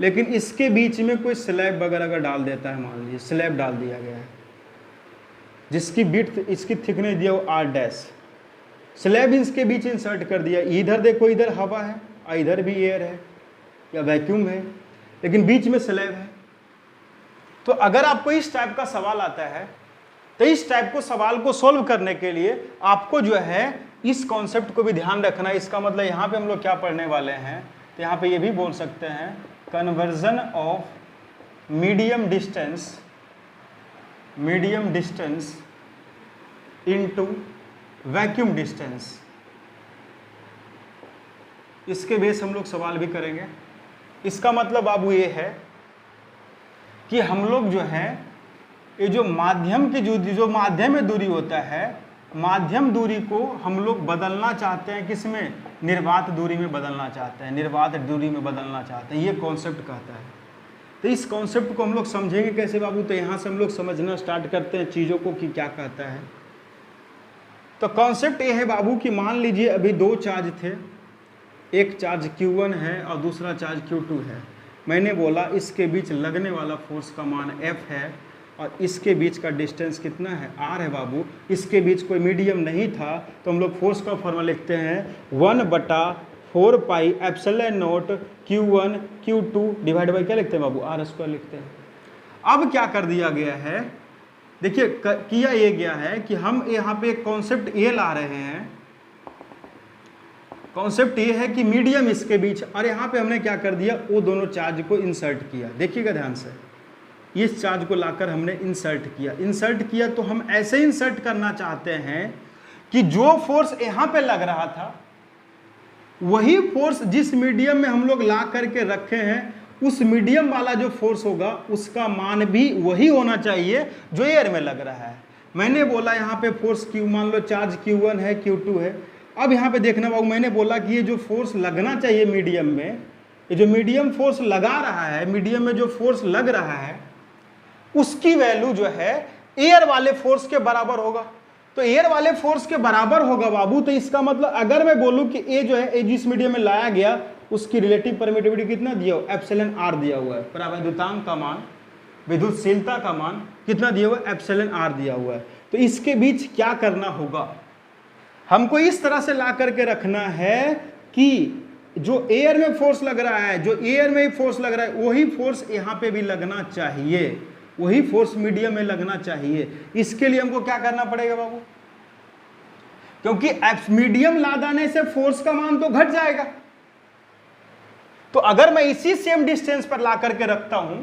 लेकिन इसके बीच में कोई स्लैब वगैरह का डाल देता है, मान लीजिए स्लैब डाल दिया गया है जिसकी विड्थ इसकी थिकनेस दिया वो r डैश, स्लैब इसके बीच इंसर्ट कर दिया। इधर देखो, इधर हवा है और इधर भी एयर है या वैक्यूम है, लेकिन बीच में स्लैब है। तो अगर आपको इस टाइप का सवाल आता है तो इस टाइप को सवाल को सॉल्व करने के लिए आपको जो है इस कॉन्सेप्ट को भी ध्यान रखना है। इसका मतलब यहाँ पे हम लोग क्या पढ़ने वाले हैं, तो यहाँ पे ये भी बोल सकते हैं conversion of medium distance into vacuum distance. इसके बेस हम लोग सवाल भी करेंगे। इसका मतलब बाबू ये है कि हम लोग जो है ये जो माध्यम की जो माध्यम में दूरी होता है, माध्यम दूरी को हम लोग बदलना चाहते हैं, किसमें, निर्वात दूरी में बदलना चाहते हैं, निर्वात दूरी में बदलना चाहते हैं, ये कॉन्सेप्ट कहता है। तो इस कॉन्सेप्ट को हम लोग समझेंगे कैसे बाबू, तो यहाँ से हम लोग समझना स्टार्ट करते हैं चीज़ों को कि क्या कहता है। तो कॉन्सेप्ट ये है बाबू कि मान लीजिए अभी दो चार्ज थे, एक चार्ज Q1 है और दूसरा चार्ज Q2 है। मैंने बोला इसके बीच लगने वाला फोर्स का मान F है और इसके बीच का डिस्टेंस कितना है, R है बाबू। इसके बीच कोई मीडियम नहीं था, तो हम लोग फोर्स का फॉर्मूला लिखते हैं 1/4 पाई epsilon not Q1 Q2 divide by क्या लिखते हैं बाबू, R² लिखते हैं। अब क्या कर दिया गया है, देखिए किया ये गया है कि हम यहाँ पे एक कॉन्सेप्ट ये ला रहे हैं, कॉन्सेप्ट ये है कि मीडियम इसके बीच, और यहाँ पे हमने क्या कर दिया, वो दोनों चार्ज को इंसर्ट किया। देखिएगा ध्यान से, इस चार्ज को लाकर हमने इंसर्ट किया तो हम ऐसे इंसर्ट करना चाहते हैं कि जो फोर्स यहाँ पे लग रहा था वही फोर्स जिस मीडियम में हम लोग ला करके रखे हैं, उस मीडियम वाला जो फोर्स होगा उसका मान भी वही होना चाहिए जो एयर में लग रहा है। मैंने बोला यहाँ पे फोर्स Q, मान लो चार्ज Q1 है Q2 है। अब यहाँ पे देखना बाबू, मैंने बोला कि ये जो फोर्स लगना चाहिए मीडियम में, ये जो मीडियम फोर्स लगा रहा है, मीडियम में जो फोर्स लग रहा है उसकी वैल्यू जो है एयर वाले फोर्स के बराबर होगा। तो एयर वाले फोर्स के बराबर होगा बाबू, तो इसका मतलब अगर मैं बोलूं कि ए जो है, ए जिस मीडियम में लाया गया उसकी रिलेटिव परमिटिविटी कितना दिया हुआ, एप्सिलॉन R दिया हुआ है, परावैद्युतांक का मान, विद्युतशीलता का मान कितना दिया हुआ है, एप्सिलॉन R दिया हुआ है। तो इसके बीच क्या करना होगा, हमको इस तरह से ला करके रखना है कि जो एयर में फोर्स लग रहा है, जो एयर में फोर्स लग रहा है वही फोर्स यहाँ पे भी लगना चाहिए, वही फोर्स मीडियम में लगना चाहिए। इसके लिए हमको क्या करना पड़ेगा बाबू, क्योंकि मीडियम ला देने से फोर्स का मान तो घट जाएगा। तो अगर मैं इसी सेम डिस्टेंस पर ला करके रखता हूं,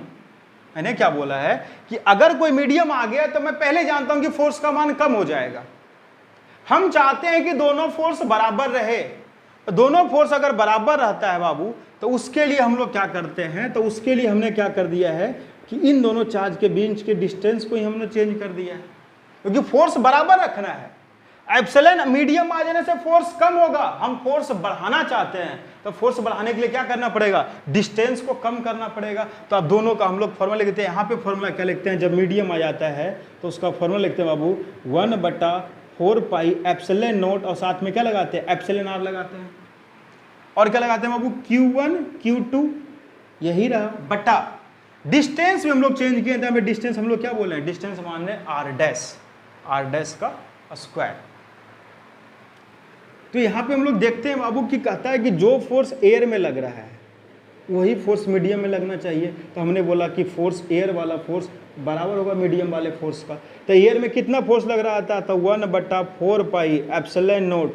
मैंने क्या बोला है कि अगर कोई मीडियम आ गया तो मैं पहले जानता हूं कि फोर्स का मान कम हो जाएगा। हम चाहते हैं कि दोनों फोर्स बराबर रहे। दोनों फोर्स अगर बराबर रहता है बाबू, तो उसके लिए हम लोग क्या करते हैं, तो उसके लिए हमने क्या कर दिया है कि इन दोनों चार्ज के बीच के डिस्टेंस को ही हमने चेंज कर दिया है, क्योंकि फोर्स बराबर रखना है। एप्सिलॉन मीडियम आ जाने से फोर्स कम होगा, हम फोर्स बढ़ाना चाहते हैं, तो फोर्स बढ़ाने के लिए क्या करना पड़ेगा, डिस्टेंस को कम करना पड़ेगा। तो अब दोनों का हम लोग फॉर्मूला लिखते हैं। यहाँ पे फॉर्मूला क्या लिखते हैं, जब मीडियम आ जाता है तो उसका फॉर्मूला लिखते हैं बाबू 1/4 पाई एप्सिलॉन नॉट, और साथ में क्या लगाते हैं, एप्सिलॉन R लगाते हैं, और क्या लगाते हैं बाबू, Q1 Q2, यही रहा, बटा डिस्टेंस में हम लोग चेंज किए थे। डिस्टेंस हम लोग क्या बोल रहे हैं, डिस्टेंस मान रहे R डैश का स्क्वायर। तो यहाँ पे हम लोग देखते हैं बाबू कि कहता है कि जो फोर्स एयर में लग रहा है वही फोर्स मीडियम में लगना चाहिए। तो हमने बोला कि फोर्स एयर वाला फोर्स बराबर होगा मीडियम वाले फोर्स का। तो एयर में कितना फोर्स लग रहा था, तो 1/4 पाई epsilon not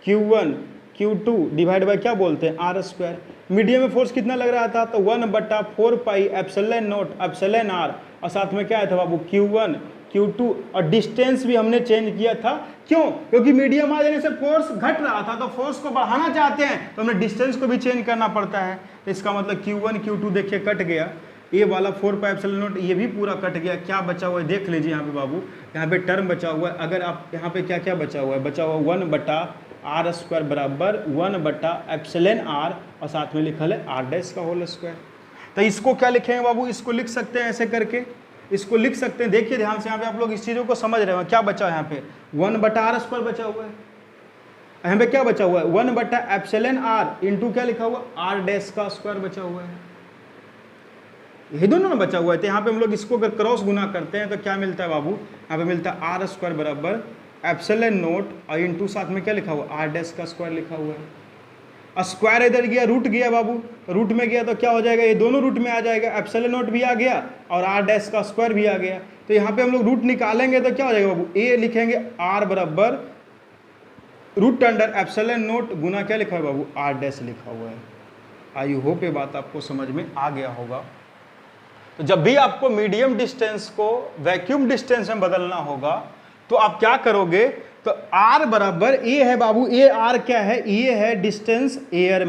Q1 Q2 divide by क्या बोलते हैं R स्क्वायर। मीडियम में फोर्स कितना लग रहा था, तो 1/4 पाई एप्सिलॉन नॉट एप्सिलॉन R, और साथ में क्या आया था बाबू Q1 Q2, और डिस्टेंस भी हमने चेंज किया था। क्यों? क्योंकि मीडियम आ जाने से फोर्स घट रहा था, तो फोर्स को बढ़ाना चाहते हैं तो हमें डिस्टेंस को भी चेंज करना पड़ता है। तो इसका मतलब Q1 Q2 देखिए कट गया, ये वाला 4 पाई एप्सिलॉन नॉट ये भी पूरा कट गया। क्या बचा हुआ है देख लीजिए यहाँ पे बाबू, यहाँ पे टर्म बचा हुआ है। अगर आप यहाँ पे क्या क्या बचा हुआ है, बचा हुआ 1/R स्क्वायर बराबर 1/एप्सिलॉन R, और साथ में लिखा है R डैश का होल स्क्वायर। तो इसको क्या लिखेंगे बाबू, इसको लिख सकते हैं ऐसे करके, इसको लिख सकते हैं। देखिए ध्यान से यहाँ पे आप लोग इस चीज़ों को समझ रहे हो। क्या बचा है यहाँ पे 1/R स्क्वायर बचा हुआ है, यहाँ पे क्या बचा हुआ है 1/एप्सिलॉन R इंटू क्या लिखा हुआ R डैश का स्क्वायर बचा हुआ है। ये दोनों ना बचा हुआ है। तो यहाँ पे हम लोग इसको अगर क्रॉस गुना करते हैं तो क्या मिलता है बाबू, यहाँ पे मिलता है R स्क्वायर बराबर एप्सिलॉन नोट और इंटू साथ में क्या लिखा हुआ R डैश का स्क्वायर लिखा हुआ है। और स्क्वायर इधर गया, रूट गया बाबू, रूट में गया तो क्या हो जाएगा, ये दोनों रूट में आ जाएगा, एप्सिलॉन नोट भी आ गया और R डैश का स्क्वायर भी आ गया। तो यहाँ पे हम लोग रूट निकालेंगे तो क्या हो जाएगा बाबू, ए लिखेंगे R बराबर रूट अंडर एप्सिलॉन नोट गुना क्या लिखा है बाबू R डैश लिखा हुआ है। आई होप ये बात आपको समझ में आ गया होगा। तो जब भी आपको मीडियम डिस्टेंस को वैक्यूम डिस्टेंस में बदलना होगा तो आप क्या करोगे, तो R बराबर ए है बाबू, ए R क्या है, ये है डिस्टेंस एयर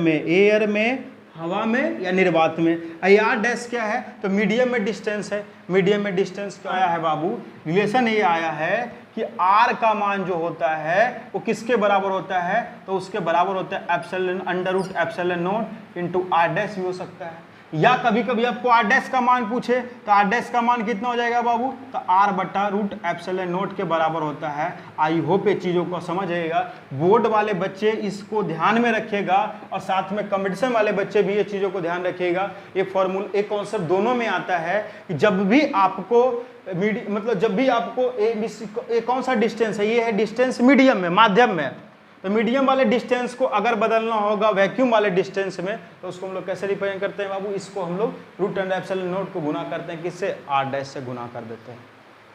में, हवा में या निर्वात में। R डैश क्या है, तो मीडियम में डिस्टेंस है। मीडियम में डिस्टेंस क्या आया है बाबू, रिलेशन ये आया है कि R का मान जो होता है वो किसके बराबर होता है, तो उसके बराबर होता है epsilon under root epsilon naught into R dash भी हो सकता है। या कभी कभी आपको R डैश का मान पूछे तो R डैश का मान कितना हो जाएगा बाबू, तो R बटा रूट एप्सिलॉन नोट के बराबर होता है। आई होप ये चीज़ों को समझिएगा। बोर्ड वाले बच्चे इसको ध्यान में रखिएगा और साथ में कंपटीशन वाले बच्चे भी ये चीज़ों को ध्यान रखिएगा। ये फॉर्मूला एक कॉन्सेप्ट दोनों में आता है कि जब भी आपको मतलब जब भी आपको ये कौन सा डिस्टेंस है, ये है डिस्टेंस मीडियम में, माध्यम में। तो मीडियम वाले डिस्टेंस को अगर बदलना होगा वैक्यूम वाले डिस्टेंस में तो उसको हम लोग कैसे रिप्रेजेंट करते हैं बाबू, इसको हम लोग रूट अंडर एप्सिलॉन नोट को गुना करते हैं, किससे, R डैश से गुना कर देते हैं।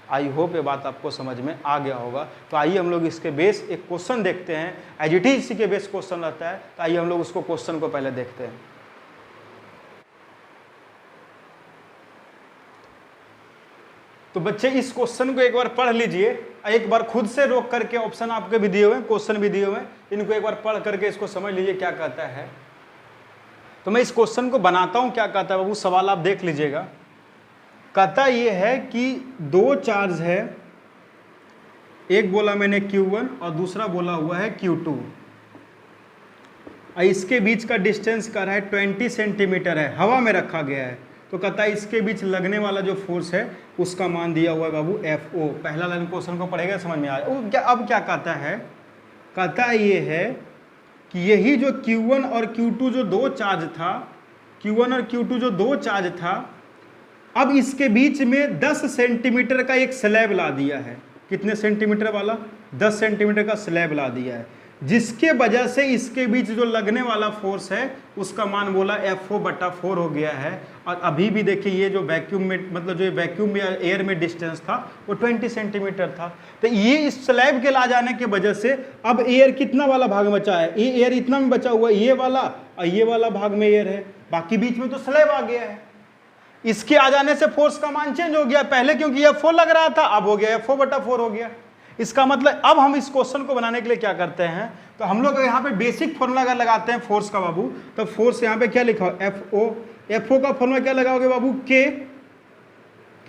आई होप ये बात आपको समझ में आ गया होगा। तो आइए हम लोग इसके बेस एक क्वेश्चन देखते हैं, एज इट इज इसी के बेस क्वेश्चन रहता है। तो आइए हम लोग उसको क्वेश्चन को पहले देखते हैं। तो बच्चे इस क्वेश्चन को एक बार पढ़ लीजिए, एक बार खुद से रोक करके, ऑप्शन आपके भी दिए हुए हैं, क्वेश्चन भी दिए हुए हैं, इनको एक बार पढ़ करके इसको समझ लीजिए क्या कहता है। तो मैं इस क्वेश्चन को बनाता हूं, क्या कहता है बाबू, सवाल आप देख लीजिएगा। कहता ये है कि दो चार्ज है, एक बोला मैंने Q1 और दूसरा बोला हुआ है Q2, इसके बीच का डिस्टेंस कर है 20 सेंटीमीटर है, हवा में रखा गया है। तो कहता है इसके बीच लगने वाला जो फोर्स है उसका मान दिया हुआ है बाबू FO। पहला लाइन क्वेश्चन को पढ़ेगा समझ में आ जाए। अब क्या कहता है, कहता है ये है कि यही जो Q1 और Q2 जो दो चार्ज था, Q1 और Q2 जो दो चार्ज था, अब इसके बीच में 10 सेंटीमीटर का एक स्लैब ला दिया है। कितने सेंटीमीटर वाला, 10 सेंटीमीटर का स्लैब ला दिया है, जिसके वजह से इसके बीच जो लगने वाला फोर्स है उसका मान बोला FO/4 हो गया है। और अभी भी देखिए ये जो वैक्यूम में, मतलब जो वैक्यूम में एयर में डिस्टेंस था वो 20 सेंटीमीटर था। तो ये इस स्लैब के ला जाने की वजह से अब एयर कितना वाला भाग बचा है, ये एयर इतना में बचा हुआ है, ये वाला और ये वाला भाग में एयर है, बाकी बीच में तो स्लैब आ गया है। इसके आ जाने से फोर्स का मान चेंज हो गया, पहले क्योंकि FO लग रहा था अब हो गया FO/4 हो गया। इसका मतलब अब हम इस क्वेश्चन को बनाने के लिए क्या करते हैं, तो हम लोग यहाँ पे बेसिक फॉर्मूला अगर लगाते हैं फोर्स का बाबू, तो फोर्स यहाँ पे क्या लिखा हो FO का फॉर्मूला क्या लगाओगे बाबू, K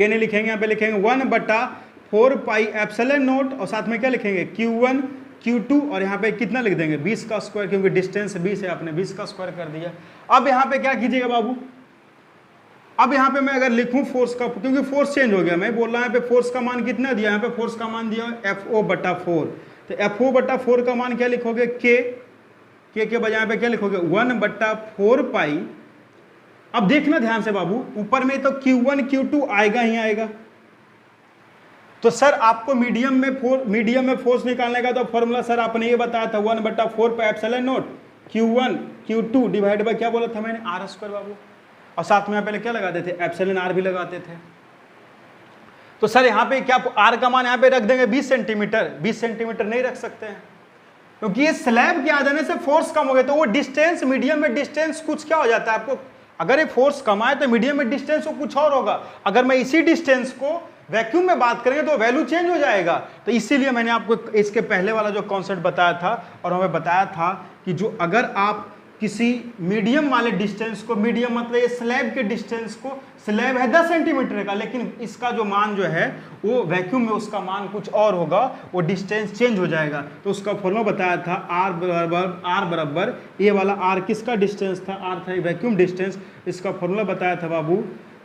नहीं लिखेंगे, यहाँ पे लिखेंगे 1/4 पाई एप्सिलॉन नोट और साथ में क्या लिखेंगे Q1 Q2 और यहाँ पे कितना लिख देंगे 20 का स्क्वायर, क्योंकि डिस्टेंस 20 है, आपने 20 का स्क्वायर कर दिया। अब यहाँ पे क्या कीजिएगा बाबू, अब यहाँ पे मैं अगर लिखूं फोर्स का, क्योंकि फोर्स चेंज हो गया, मैं बोल रहा हूँ यहाँ पे फोर्स का मान कितना दिया, यहाँ पे फोर्स का मान दिया FO/4। तो FO/4 का मान क्या लिखोगे, K के बजाय पे क्या लिखोगे 1/4 पाई। अब देखना ध्यान से बाबू, ऊपर में तो Q1 Q2 आएगा ही आएगा, तो सर आपको मीडियम में फोर्स निकालने का तो फॉर्मूला सर आपने ये बताया था 1/4 पे epsilon not Q1 Q2 divide by क्या बोला था मैंने, आर स्क्वायर बाबू, और साथ में पहले क्या लगाते थे, एप्सिलॉन आर भी लगाते थे। तो सर यहाँ पे क्या आर का मान यहाँ पे रख देंगे 20 सेंटीमीटर, 20 सेंटीमीटर नहीं रख सकते हैं क्योंकि ये स्लैब के आ जाने से फोर्स कम हो गया। तो वो डिस्टेंस, मीडियम में डिस्टेंस कुछ क्या हो जाता है आपको, अगर ये फोर्स कम आए तो मीडियम में डिस्टेंस वो कुछ और होगा। अगर मैं इसी डिस्टेंस को वैक्यूम में बात करेंगे तो वैल्यू चेंज हो जाएगा। तो इसीलिए मैंने आपको इसके पहले वाला जो कॉन्सेप्ट बताया था और हमें बताया था कि जो अगर आप किसी मीडियम वाले डिस्टेंस को, मीडियम मतलब ये स्लैब के डिस्टेंस को, स्लैब है 10 सेंटीमीटर का लेकिन इसका जो मान जो है वो वैक्यूम में उसका मान कुछ और होगा, वो डिस्टेंस चेंज हो जाएगा। तो उसका फॉर्मूला बताया था आर बराबर ये वाला आर किसका डिस्टेंस था, आर था वैक्यूम डिस्टेंस। इसका फॉर्मूला बताया था बाबू,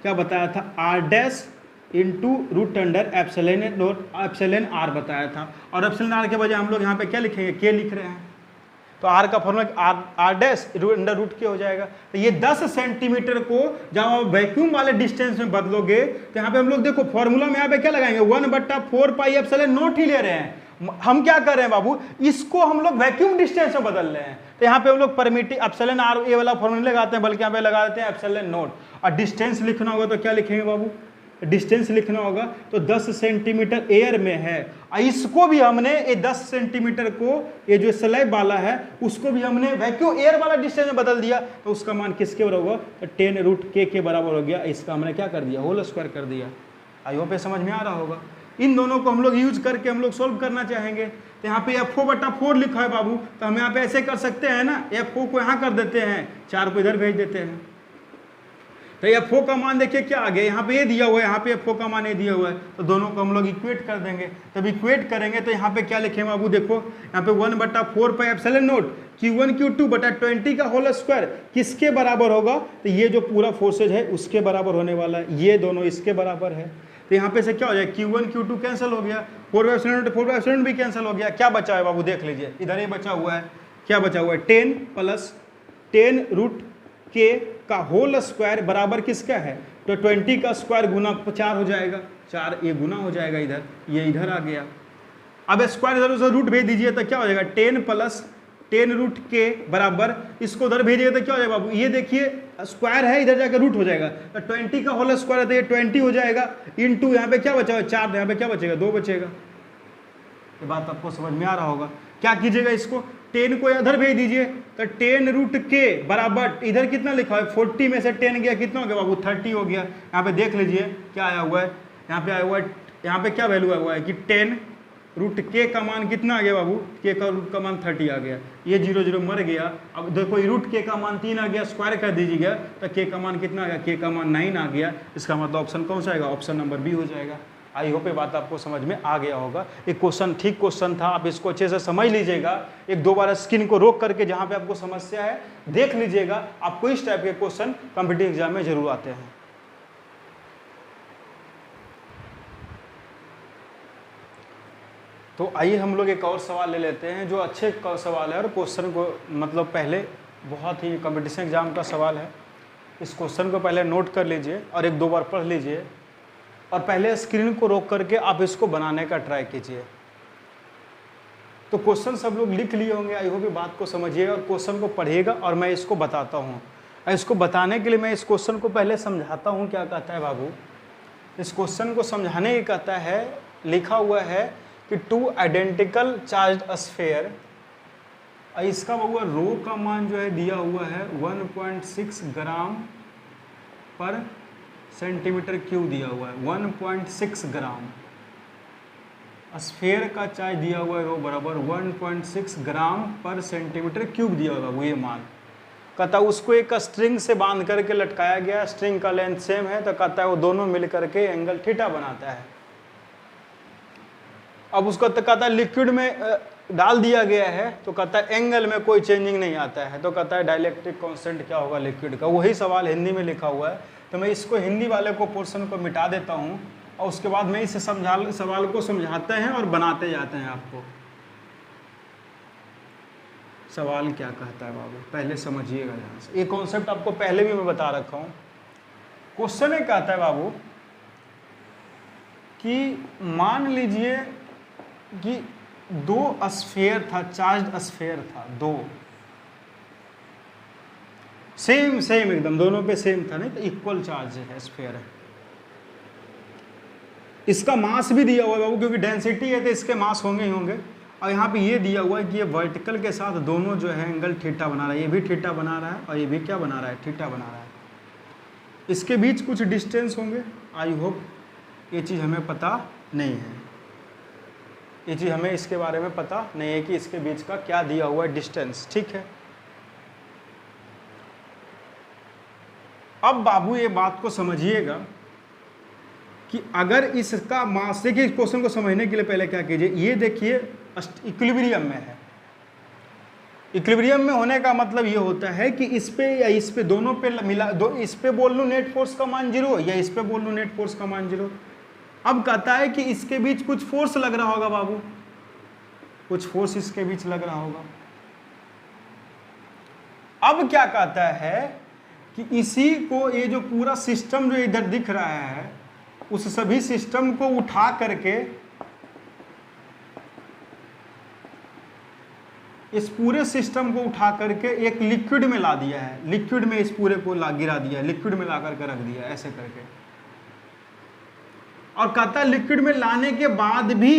क्या बताया था, R dash into root under epsilon R बताया था। और एप्सिलॉन आर के बजाय हम लोग यहाँ पे क्या लिखेंगे, के लिख रहे हैं, तो आर का formula R dash under root के हो जाएगा। तो ये 10 सेंटीमीटर को जब आप वैक्यूम वाले डिस्टेंस में बदलोगे तो यहाँ पे हम लोग देखो फॉर्मूला में यहाँ पे क्या लगाएंगे, 1/4 पाई एप्सिलॉन नॉट ही ले रहे हैं। हम क्या कर रहे हैं बाबू, इसको हम लोग वैक्यूम डिस्टेंस में बदल रहे हैं। तो यहाँ पे हम लोग परमिटिव एप्सिलॉन आर ये वाला फॉर्मूला लगाते हैं, बल्कि यहाँ पे लगा देते हैं एप्सिलॉन नॉट। और डिस्टेंस लिखना होगा तो क्या लिखेंगे बाबू, डिस्टेंस लिखना होगा तो 10 सेंटीमीटर एयर में है। इसको भी हमने ये 10 सेंटीमीटर को, ये जो स्लैब वाला है उसको भी हमने वैक्यूम एयर वाला डिस्टेंस में बदल दिया, तो उसका मान किसके बराबर होगा, तो 10 रूट के बराबर हो गया। इसका हमने क्या कर दिया, होल स्क्वायर कर दिया। आई होप समझ में आ रहा होगा। इन दोनों को हम लोग यूज करके हम लोग सोल्व करना चाहेंगे। तो यहाँ पे F4/4 लिखा है बाबू, तो हम यहाँ पे ऐसे कर सकते हैं ना, F4 को यहाँ कर देते हैं, 4 को इधर भेज देते हैं। तो F4 का मान देखिए क्या आ गया, यहाँ पे ये दिया हुआ है, यहाँ पे F4 का मान ये दिया हुआ है, तो दोनों को हम लोग इक्वेट कर देंगे। तब इक्वेट करेंगे तो यहाँ पे क्या लिखेंगे बाबू, देखो यहाँ पे 1/4 पे एप्सिलॉन नॉट Q1 Q2 बटा 20 का होल स्क्वायर किसके बराबर होगा, तो ये जो पूरा फोर्सेज है उसके बराबर होने वाला है, ये दोनों इसके बराबर है। तो यहाँ पे से क्या हो जाएगा, Q1 Q2 कैंसिल हो गया, 4/4 भी कैंसिल हो गया। क्या बचा है बाबू, देख लीजिए इधर ये बचा हुआ है, क्या बचा हुआ है, 10 + 10 रूट के का होल स्क्वायर बराबर किसका है, तो 20 का स्क्वायर गुना 4 हो जाएगा, 4 ये गुना हो जाएगा, इधर ये इधर आ गया। अब स्क्वायर इधर उधर रूट भेज दीजिए तो क्या हो जाएगा, 10 + 10 रूट के बराबर, इसको उधर भेजिएगा तो क्या हो जाएगा बाबू, ये देखिए स्क्वायर है इधर जाकर रूट हो जाएगा, तो 20 का होल स्क्वायर है तो ये 20 हो जाएगा, इंटू यहाँ पे क्या बचा हुआ 4, यहाँ पे क्या बचेगा 2 बचेगा। ये बात आपको समझ में आ रहा होगा। क्या कीजिएगा, इसको 10 को इधर भेज दीजिए तो 10 रूट के बराबर इधर कितना लिखा है, 40 में से 10 गया कितना हो गया बाबू, 30 हो गया। यहाँ पे देख लीजिए क्या आया हुआ है, यहाँ पे आया हुआ है, यहाँ पे क्या वैल्यू आया हुआ है कि 10 रूट के का मान कितना आ गया बाबू, के का रूट का मान 30 आ गया, ये 0 0 मर गया। अब देखो रूट के का मान 3 आ गया, स्क्वायर कर दीजिएगा तो के का मान कितना आ गया, के का मान 9 आ गया। इसका मतलब ऑप्शन कौन सा आएगा, ऑप्शन नंबर बी हो जाएगा। आई होप ये बात आपको समझ में आ गया होगा। एक क्वेश्चन ठीक क्वेश्चन था, आप इसको अच्छे से समझ लीजिएगा, एक दो बार स्क्रीन को रोक करके जहाँ पे आपको समस्या है देख लीजिएगा। आपको इस टाइप के क्वेश्चन कॉम्पिटिटिव एग्जाम में जरूर आते हैं। तो आइए हम लोग एक और सवाल ले लेते हैं जो अच्छे सवाल है और क्वेश्चन को मतलब पहले बहुत ही कॉम्पिटिशन एग्जाम का सवाल है। इस क्वेश्चन को पहले नोट कर लीजिए और एक दो बार पढ़ लीजिए और पहले स्क्रीन को रोक करके आप इसको बनाने का ट्राई कीजिए। तो क्वेश्चन सब लोग लिख लिए होंगे, आई होप बात को समझिएगा और क्वेश्चन को पढ़िएगा और मैं इसको बताता हूँ। इसको बताने के लिए मैं इस क्वेश्चन को पहले समझाता हूँ क्या कहता है बाबू। इस क्वेश्चन को समझाने के कहता है, लिखा हुआ है कि 2 आइडेंटिकल चार्ज्ड स्फीयर, इसका बाबू रो का मान जो है दिया हुआ है 1.6 ग्राम पर सेंटीमीटर क्यूब दिया हुआ है, 1.6 ग्राम। स्फीयर का चार्ज दिया हुआ है रो बराबर 1.6 ग्राम पर सेंटीमीटर क्यूब दिया हुआ है, वो ये मान कहता है। उसको एक स्ट्रिंग से बांध करके लटकाया गया, स्ट्रिंग का लेंथ सेम है, तो कहता है वो दोनों मिल करके एंगल थीटा बनाता है। अब उसको तो कहता है लिक्विड में डाल दिया गया है, तो कहता है एंगल में कोई चेंजिंग नहीं आता है, तो कहता है डाइलेक्ट्रिक कांस्टेंट क्या होगा लिक्विड का। वही सवाल हिंदी में लिखा हुआ है, तो मैं इसको हिंदी वाले को पोर्शन को मिटा देता हूँ और उसके बाद मैं इस सवाल को समझाते हैं और बनाते जाते हैं। आपको सवाल क्या कहता है बाबू पहले समझिएगा ध्यान से, ये कॉन्सेप्ट आपको पहले भी मैं बता रखा हूँ। क्वेश्चन ये कहता है बाबू कि मान लीजिए कि दो स्फीयर था, चार्ज स्फीयर था, दो सेम एकदम, दोनों पे सेम था, नहीं तो इक्वल चार्ज है, स्फीयर है। इसका मास भी दिया हुआ है बाबू, क्योंकि डेंसिटी है तो इसके मास होंगे ही होंगे। और यहाँ पे ये दिया हुआ है कि ये वर्टिकल के साथ दोनों जो है एंगल थीटा बना रहा है, ये भी थीटा बना रहा है और ये भी क्या बना रहा है, थीटा बना रहा है। इसके बीच कुछ डिस्टेंस होंगे, आई होप ये चीज़ हमें पता नहीं है, ये चीज़ हमें इसके बारे में पता नहीं है कि इसके बीच का क्या दिया हुआ है डिस्टेंस, ठीक है। अब बाबू ये बात को समझिएगा कि अगर इसका मास, देखिए इस क्वेश्चन को समझने के लिए पहले क्या कीजिए, ये देखिए इक्विलिब्रियम में है। इक्विलिब्रियम में होने का मतलब ये होता है कि इस पे या इस पे, दोनों पे मिला, इस पे बोल लूँ नेट फोर्स का मान 0 या इस पे बोल लूँ नेट फोर्स का मान 0। अब कहता है कि इसके बीच कुछ फोर्स लग रहा होगा बाबू, कुछ फोर्स इसके बीच लग रहा होगा। अब क्या कहता है कि इसी को, ये जो पूरा सिस्टम जो इधर दिख रहा है, उस सभी सिस्टम को उठा करके, इस पूरे सिस्टम को उठा करके एक लिक्विड में ला दिया है, लिक्विड में इस पूरे को गिरा दिया है, लिक्विड में ला करके रख दिया है ऐसे करके। और कहता है लिक्विड में लाने के बाद भी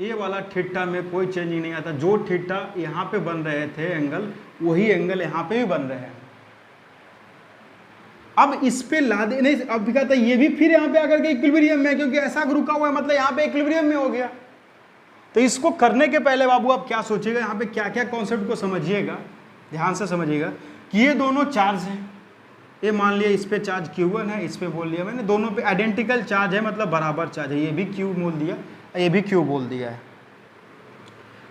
ये वाला थीटा में कोई चेंज नहीं आता, जो थीटा यहाँ पे बन रहे थे एंगल, वही एंगल यहाँ पे भी बन रहे हैं। अब इस पे ला दे, नहीं अब भी कहता है ये भी फिर यहाँ पे आकर के इक्विलिब्रियम में, क्योंकि ऐसा रुका हुआ है, मतलब यहाँ पे इक्विलिब्रियम में हो गया। तो इसको करने के पहले बाबू आप क्या सोचिएगा, यहाँ पे क्या क्या कॉन्सेप्ट को समझिएगा, ध्यान से समझिएगा कि ये दोनों चार्ज हैं। ये मान लिया इस पे चार्ज Q1 है, इस पे बोल दिया मैंने, दोनों पे आइडेंटिकल चार्ज है, मतलब बराबर चार्ज है, ये भी Q बोल दिया, ये भी Q बोल दिया है।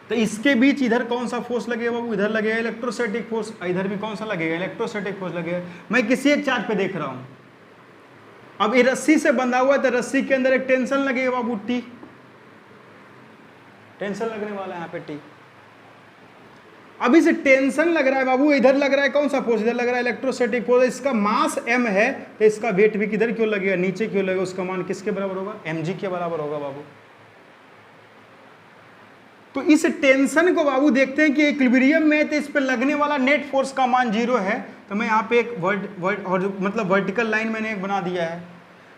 तो इसके बीच इधर कौन सा फोर्स लगेगा बाबू, इधर लगेगा इलेक्ट्रोस्टैटिक फोर्स, इधर भी कौन सा लगेगा, इलेक्ट्रोस्टैटिक फोर्स लगेगा। मैं किसी एक चार्ज पे देख रहा हूं, अब ये रस्सी से बंधा हुआ है तो रस्सी के अंदर एक टेंशन लगेगा बाबू, टी, टेंशन लगने वाला है यहाँ पे टी। अब इसे टेंशन लग रहा है बाबू, इधर लग रहा है कौन सा फोर्स, इधर लग रहा है इलेक्ट्रोस्टैटिक फोर्स। इसका मास m है तो इसका वेट भी किधर क्यों लगेगा, नीचे क्यों लगेगा, उसका मान किसके बराबर होगा, mg के बराबर होगा बाबू। तो इस टेंशन को बाबू देखते हैं कि इक्विलिब्रियम में है तो इस पे लगने वाला नेट फोर्स का मान 0 है। तो मैं यहाँ पे एक मतलब वर्टिकल लाइन मैंने एक बना दिया है।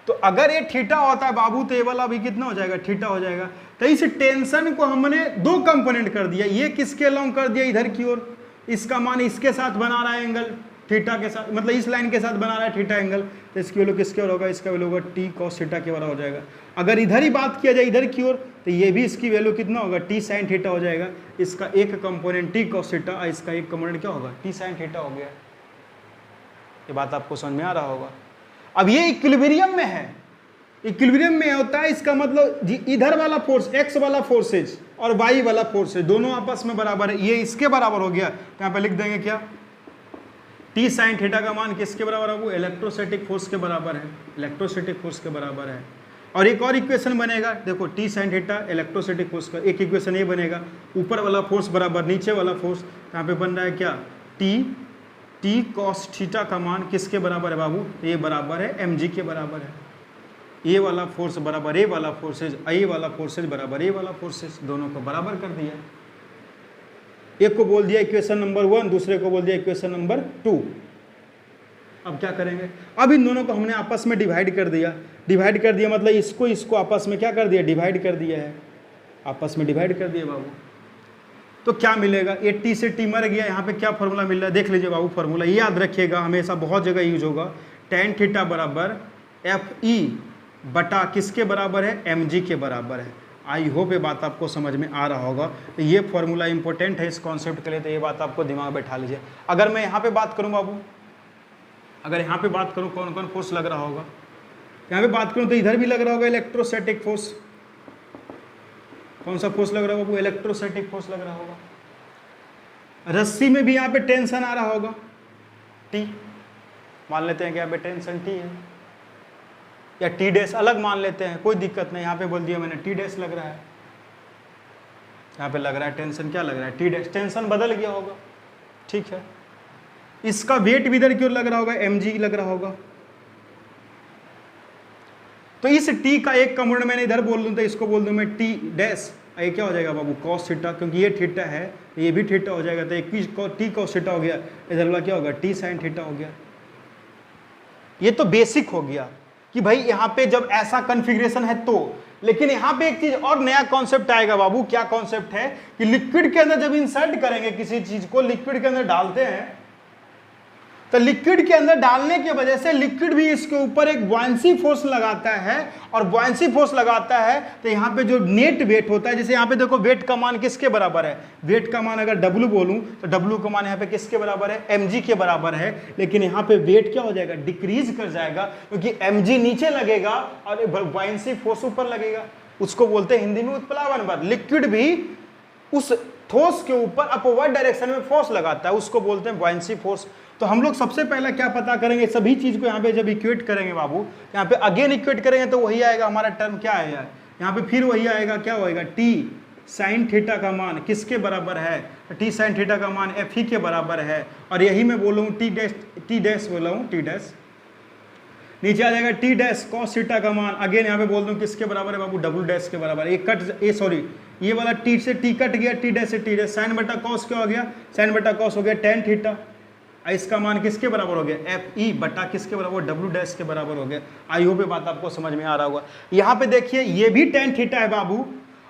तो अगर ये थीटा होता है बाबू तो ये वाला भी कितना हो जाएगा, थीटा हो जाएगा। तो इस टेंशन को हमने दो कंपोनेंट कर दिया, ये किसके अलोंग कर दिया, इधर की ओर, इसका मान इसके साथ बना रहा है एंगल थीटा के साथ, मतलब इस लाइन के साथ बना रहा है थीटा एंगल, तो इसकी वैल्यू किसके ओर होगा, इसका वैल्यू होगा टी कॉस थीटा के बराबर हो जाएगा। अगर इधर ही बात किया जाए इधर की ओर तो ये भी इसकी वैल्यू कितना होगा, टी साइन थीटा हो जाएगा। इसका एक कंपोनेंट टी कॉस थीटा और इसका एक कंपोनेंट क्या होगा, टी साइन थीटा हो गया। ये बात आपको समझ में आ रहा होगा। अब ये इक्विलिब्रियम में है, इक्विलिब्रियम में होता है, इसका मतलब इधर वाला फोर्स एक्स वाला फोर्सेज और वाई वाला फोर्सेज दोनों आपस में बराबर है, ये इसके बराबर हो गया। तो यहाँ पे लिख देंगे क्या, टी साइन थीटा का मान किसके बराबर है, वो इलेक्ट्रोस्टैटिक फोर्स के बराबर है, इलेक्ट्रोस्टैटिक फोर्स के बराबर है। और एक और इक्वेशन बनेगा, देखो T sine theta electrostatic force का एक इक्वेशन ये बनेगा, ऊपर वाला फोर्स बराबर नीचे वाला फोर्स। यहाँ पे बन रहा है क्या, टी कॉस थीटा का मान किसके बराबर है बाबू, ये बराबर है mg के बराबर है। ये वाला फोर्स बराबर ये वाला फोर्सेज, ये वाला फोर्सेज बराबर ये वाला फोर्सेज, दोनों को बराबर कर दिया। एक को बोल दिया इक्वेशन नंबर 1, दूसरे को बोल दिया इक्वेशन नंबर 2। अब क्या करेंगे, अब इन दोनों को हमने आपस में डिवाइड कर दिया। डिवाइड कर दिया मतलब इसको आपस में क्या कर दिया, डिवाइड कर दिया है, आपस में डिवाइड कर दिया बाबू। तो क्या मिलेगा, ये टी से टी मर गया। यहाँ पे क्या फॉर्मूला मिल रहा है, देख लीजिए बाबू फॉर्मूला, ये याद रखिएगा, हमेशा बहुत जगह यूज होगा। टेन थीटा बराबर एफ ई बटा किसके बराबर है, mg के बराबर है। आई होप ये बात आपको समझ में आ रहा होगा। तो ये फॉर्मूला इंपॉर्टेंट है इस कॉन्सेप्ट के लिए, तो ये बात आपको दिमाग में बैठा लीजिए। अगर मैं यहाँ पे बात करूँ बाबू, अगर यहाँ पे बात करूँ कौन कौन फोर्स लग रहा होगा, यहाँ पे बात करूँ तो इधर भी लग रहा होगा इलेक्ट्रोस्टैटिक फोर्स। कौन सा फोर्स लग रहा होगा, वो इलेक्ट्रोस्टैटिक फोर्स लग रहा होगा। रस्सी में भी यहाँ पे टेंशन आ रहा होगा, टी मान लेते हैं कि यहाँ पे टेंशन टी है, या टी डैश अलग मान लेते हैं, कोई दिक्कत नहीं। यहाँ पे बोल दिया मैंने टी डैश लग रहा है, यहाँ पे लग रहा है टेंशन, क्या लग रहा है, टी डैश, टेंशन बदल गया होगा, ठीक है। इसका वेट भी इधर की ओर लग रहा होगा, mg लग रहा होगा। तो इस टी का एक कंपोनेंट मैंने इधर बोल दूं तो इसको बोल दूं मैं टी डैश, ये क्या हो जाएगा बाबू कॉस थीटा, क्योंकि ये थीटा है ये भी थीटा हो जाएगा, तो एक टी कॉस थीटा हो गया, इधर वाला क्या होगा टी साइन थीटा हो गया। ये तो बेसिक हो गया कि भाई यहां पे जब ऐसा कॉन्फ़िगरेशन है तो। लेकिन यहां पे एक चीज और नया कॉन्सेप्ट आएगा बाबू, क्या कॉन्सेप्ट है कि लिक्विड के अंदर जब इंसर्ट करेंगे किसी चीज को, लिक्विड के अंदर डालते हैं, तो लिक्विड के अंदर डालने की वजह से लिक्विड भी इसके ऊपर एक बॉयंसी फोर्स लगाता है, और बॉयंसी फोर्स लगाता है तो यहाँ पे जो नेट वेट होता है, जैसे यहाँ पे देखो वेट का मान किसके बराबर है, वेट का मान अगर W बोलूं तो W का मान यहाँ पे किसके बराबर है, mg के बराबर है। लेकिन यहाँ पे वेट क्या हो जाएगा, डिक्रीज कर जाएगा, क्योंकि mg नीचे लगेगा और बॉयंसी फोर्स ऊपर लगेगा। उसको बोलते हैं हिंदी में उत्प्लावन बल। लिक्विड भी उस ठोस के ऊपर अपवर्ड डायरेक्शन में फोर्स लगाता है, उसको बोलते हैं बॉयंसी फोर्स। तो हम लोग सबसे पहले क्या पता करेंगे, सभी चीज को यहाँ पे जब इक्वेट करेंगे बाबू, यहाँ पे अगेन इक्वेट करेंगे तो वही आएगा हमारा टर्म, क्या आएगा यहाँ पे फिर वही आएगा, क्या होएगा टी साइन थीटा का मान किसके बराबर है, टी साइन थीटा का मान एफ ही के बराबर है। और यही मैं बोला हूँ टी डैश बोला हूँ, टी डैश नीचे आ जाएगा टी डैश कॉस थीटा का मान, अगेन यहाँ पे बोल दूँ किसके बराबर है बाबू, डब्ल्यू डैश के बराबर। ये कट ये सॉरी ये वाला टी से टी कट गया, टी डैश से टी डैश, साइन बटा कॉस क्या हो गया, साइन बटा कॉस हो गया टेन थीटा, इसका मान किसके बराबर हो गया, एफ ई बटा किसके बराबर, डब्ल्यू डैश के बराबर हो गया। आई होप ये बात आपको समझ में आ रहा होगा। यहाँ पे देखिए ये भी टेन थीटा है बाबू,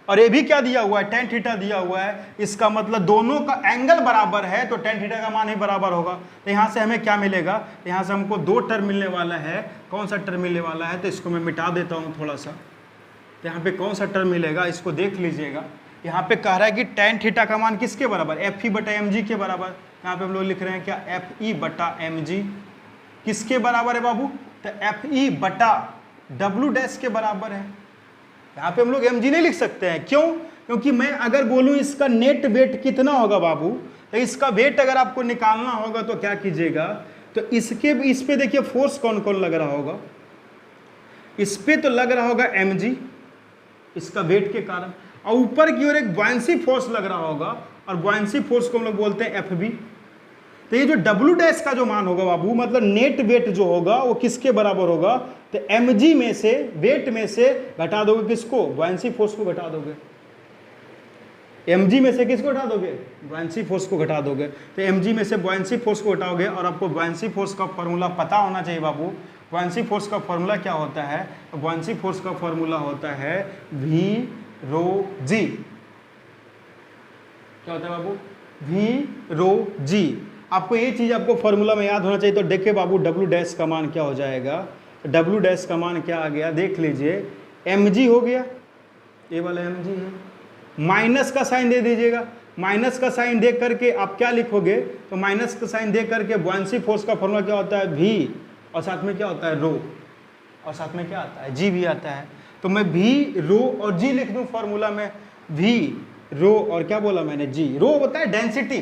और ये भी क्या दिया हुआ है, टेन थीटा दिया हुआ है। इसका मतलब दोनों का एंगल बराबर है, तो टेन थीटा का मान ही बराबर होगा। तो यहाँ से हमें क्या मिलेगा, यहाँ से हमको दो टर्म मिलने वाला है। कौन सा टर्म मिलने वाला है, तो इसको मैं मिटा देता हूँ थोड़ा सा। तो यहाँ पे कौन सा टर्म मिलेगा, इसको देख लीजिएगा। यहाँ पे कह रहा है कि टेन थीटा का मान किसके बराबर, एफ ई बटा एम जी के बराबर। यहाँ पे हम लोग लिख रहे हैं क्या, एफ ई बटा एम जी किसके बराबर है बाबू, तो एफ ई बटा डब्ल्यू डैश के बराबर है। यहाँ पे हम लोग एम जी नहीं लिख सकते हैं, क्यों, क्योंकि मैं अगर बोलूँ इसका नेट वेट कितना होगा बाबू, तो इसका वेट अगर आपको निकालना होगा तो क्या कीजिएगा, तो इस पे देखिए फोर्स कौन कौन लग रहा होगा। इस पे तो लग रहा होगा एम जी इसका वेट के कारण, और ऊपर की ओर एक बॉयंसी फोर्स लग रहा होगा, और बॉयंसी फोर्स को हम लोग बोलते हैं एफ बी। तो ये जो डब्ल्यू डैश का जो मान होगा बाबू, मतलब नेट वेट जो होगा वो किसके बराबर होगा, तो एम जी में से, वेट में से घटा दोगे किसको, बॉयंसी फोर्स को घटा दोगे। एम जी में से किसको घटा दोगे, बॉयंसी फोर्स को घटा दोगे। तो एम जी में से बॉयंसी फोर्स को घटाओगे, और आपको बॉयंसी फोर्स का फॉर्मूला पता होना चाहिए बाबू। बॉयंसी फोर्स का फॉर्मूला क्या होता है, बॉयंसी फोर्स का फॉर्मूला होता है वी रो जी। क्या होता है बाबू, वी रो जी। आपको ये चीज आपको फॉर्मूला में याद होना चाहिए। तो देखिए बाबू डब्ल्यू डैश का मान क्या हो जाएगा, डब्ल्यू डैश का मान क्या आ गया, देख लीजिए एम जी हो गया, ये वाला एम जी है, माइनस का साइन दे दीजिएगा। माइनस का साइन दे करके आप क्या लिखोगे, तो माइनस का साइन दे करके बॉयंसी फोर्स का फॉर्मूला क्या होता है, वी, और साथ में क्या होता है रो, और साथ में क्या आता है, जी भी आता है। तो मैं वी रो और जी लिख दूं फॉर्मूला में, वी रो और क्या बोला मैंने, जी। रो होता है डेंसिटी।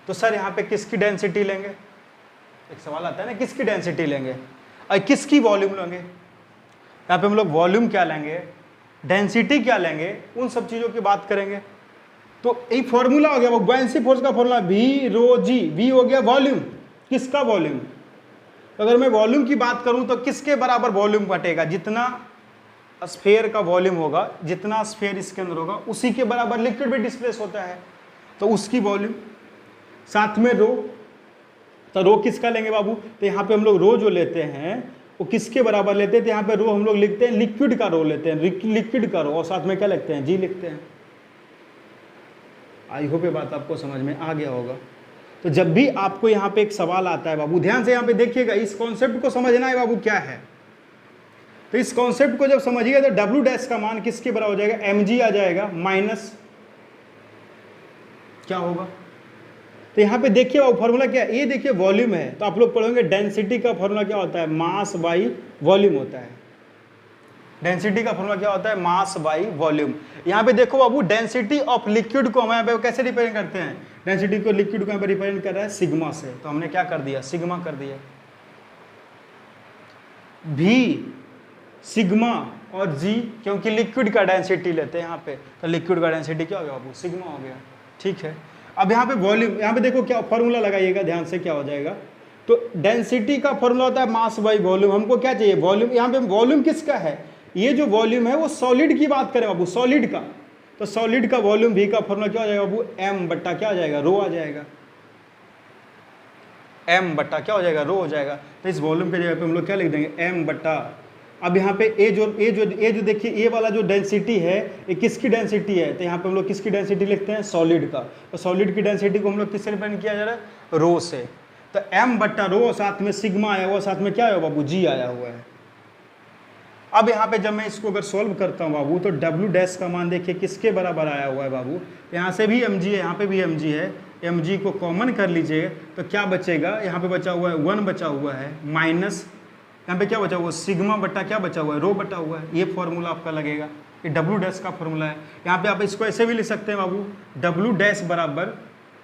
तो सर यहाँ पे किसकी डेंसिटी लेंगे, एक सवाल आता है ना, किसकी डेंसिटी लेंगे और किसकी वॉल्यूम लेंगे। यहाँ पे हम लोग वॉल्यूम क्या लेंगे, डेंसिटी क्या लेंगे, उन सब चीज़ों की बात करेंगे। तो एक फॉर्मूला हो गया वो बॉयंसी फोर्स का formula, V rho G. V हो गया वॉल्यूम, किसका वॉल्यूम, तो अगर मैं वॉल्यूम की बात करूं तो किसके बराबर वॉल्यूम घटेगा, जितना स्फीयर का वॉल्यूम होगा, जितना स्फीयर इसके अंदर होगा उसी के बराबर लिक्विड भी डिस्प्लेस होता है, तो उसकी वॉल्यूम। साथ में रो, तो रो किसका लेंगे बाबू, तो यहाँ पे हम लोग रो जो लेते हैं वो किसके बराबर लेते हैं, तो यहाँ पे रो हम लोग लिखते हैं लिक्विड का रो लेते हैं, लिक्विड का रो, और साथ में क्या लिखते हैं, जी लिखते हैं। आई होप ये बात आपको समझ में आ गया होगा। तो जब भी आपको यहाँ पे एक सवाल आता है बाबू, ध्यान से यहाँ पे देखिएगा, इस कॉन्सेप्ट को समझना है बाबू क्या है। तो इस कॉन्सेप्ट को जब समझिएगा तो डब्ल्यू डैश का मान किसके बराबर हो जाएगा, एम जी आ जाएगा, माइनस क्या होगा, तो यहाँ पे देखिए बाबू फॉर्मूला क्या है, ये देखिए वॉल्यूम है, तो आप लोग पढ़ोगे डेंसिटी का फॉर्मूला क्या होता है, मास बाई वॉल्यूम होता है। डेंसिटी का फॉर्मूला क्या होता है, मास बाई वॉल्यूम। यहाँ पे देखो बाबू डेंसिटी ऑफ लिक्विड को हम यहाँ पे कैसे रिप्रेजेंट करते हैं, डेंसिटी को लिक्विड को यहाँ पे रिप्रेजेंट कर रहा है सिग्मा से, तो हमने क्या कर दिया, सिग्मा कर दिया। भी सिग्मा और जी, क्योंकि लिक्विड का डेंसिटी लेते हैं यहाँ पे, तो लिक्विड का डेंसिटी क्या हो गया बाबू, सिग्मा हो गया। ठीक है, अब यहाँ पे वॉल्यूम, यहाँ पे देखो क्या फॉर्मूला लगाइएगा ध्यान से, क्या हो जाएगा, तो डेंसिटी का फॉर्मूला होता है मास बाई वॉल्यूम। हमको क्या चाहिए? वॉल्यूम। यहाँ पे वॉल्यूम किसका है? ये जो वॉल्यूम है वो सॉलिड की बात करें बाबू, सॉलिड का। तो सॉलिड का वॉल्यूम भी का फॉर्मूला क्या हो जाएगा बाबू? एम बट्टा क्या हो जाएगा? रो आ जाएगा। एम बट्टा क्या हो जाएगा? रो हो जाएगा। तो इस वॉल्यूम के जगह पे हम लोग क्या लिख देंगे? एम बट्टा। अब यहाँ पे ए जो देखिए ये वाला जो डेंसिटी है ये किसकी डेंसिटी है? तो यहाँ पे हम लोग किसकी डेंसिटी लिखते हैं? सॉलिड का। तो सॉलिड की डेंसिटी को हम लोग किससे रिप्रेजेंट किया जा रहा है? रो से। तो एम बट्टा रो, साथ में सिग्मा आया हुआ, साथ में क्या आया बाबू? जी आया हुआ है। अब यहाँ पे जब मैं इसको अगर सोल्व करता हूँ बाबू, तो डब्ल्यू डैश का मान देखिए किसके बराबर आया हुआ है बाबू? यहाँ से भी एम जी है, यहाँ पे भी एम जी है। एम जी को कॉमन कर लीजिए तो क्या बचेगा? यहाँ पे बचा हुआ है 1 बचा हुआ है, माइनस यहाँ पे क्या बचा हुआ है? सिग्मा बट्टा क्या बचा हुआ है? रो बटा हुआ है। ये फॉर्मूला आपका लगेगा, ये डब्ल्यू डैश का फॉर्मूला है। यहाँ पे आप इसको ऐसे भी लिख सकते हैं बाबू, डब्ल्यू डैश बराबर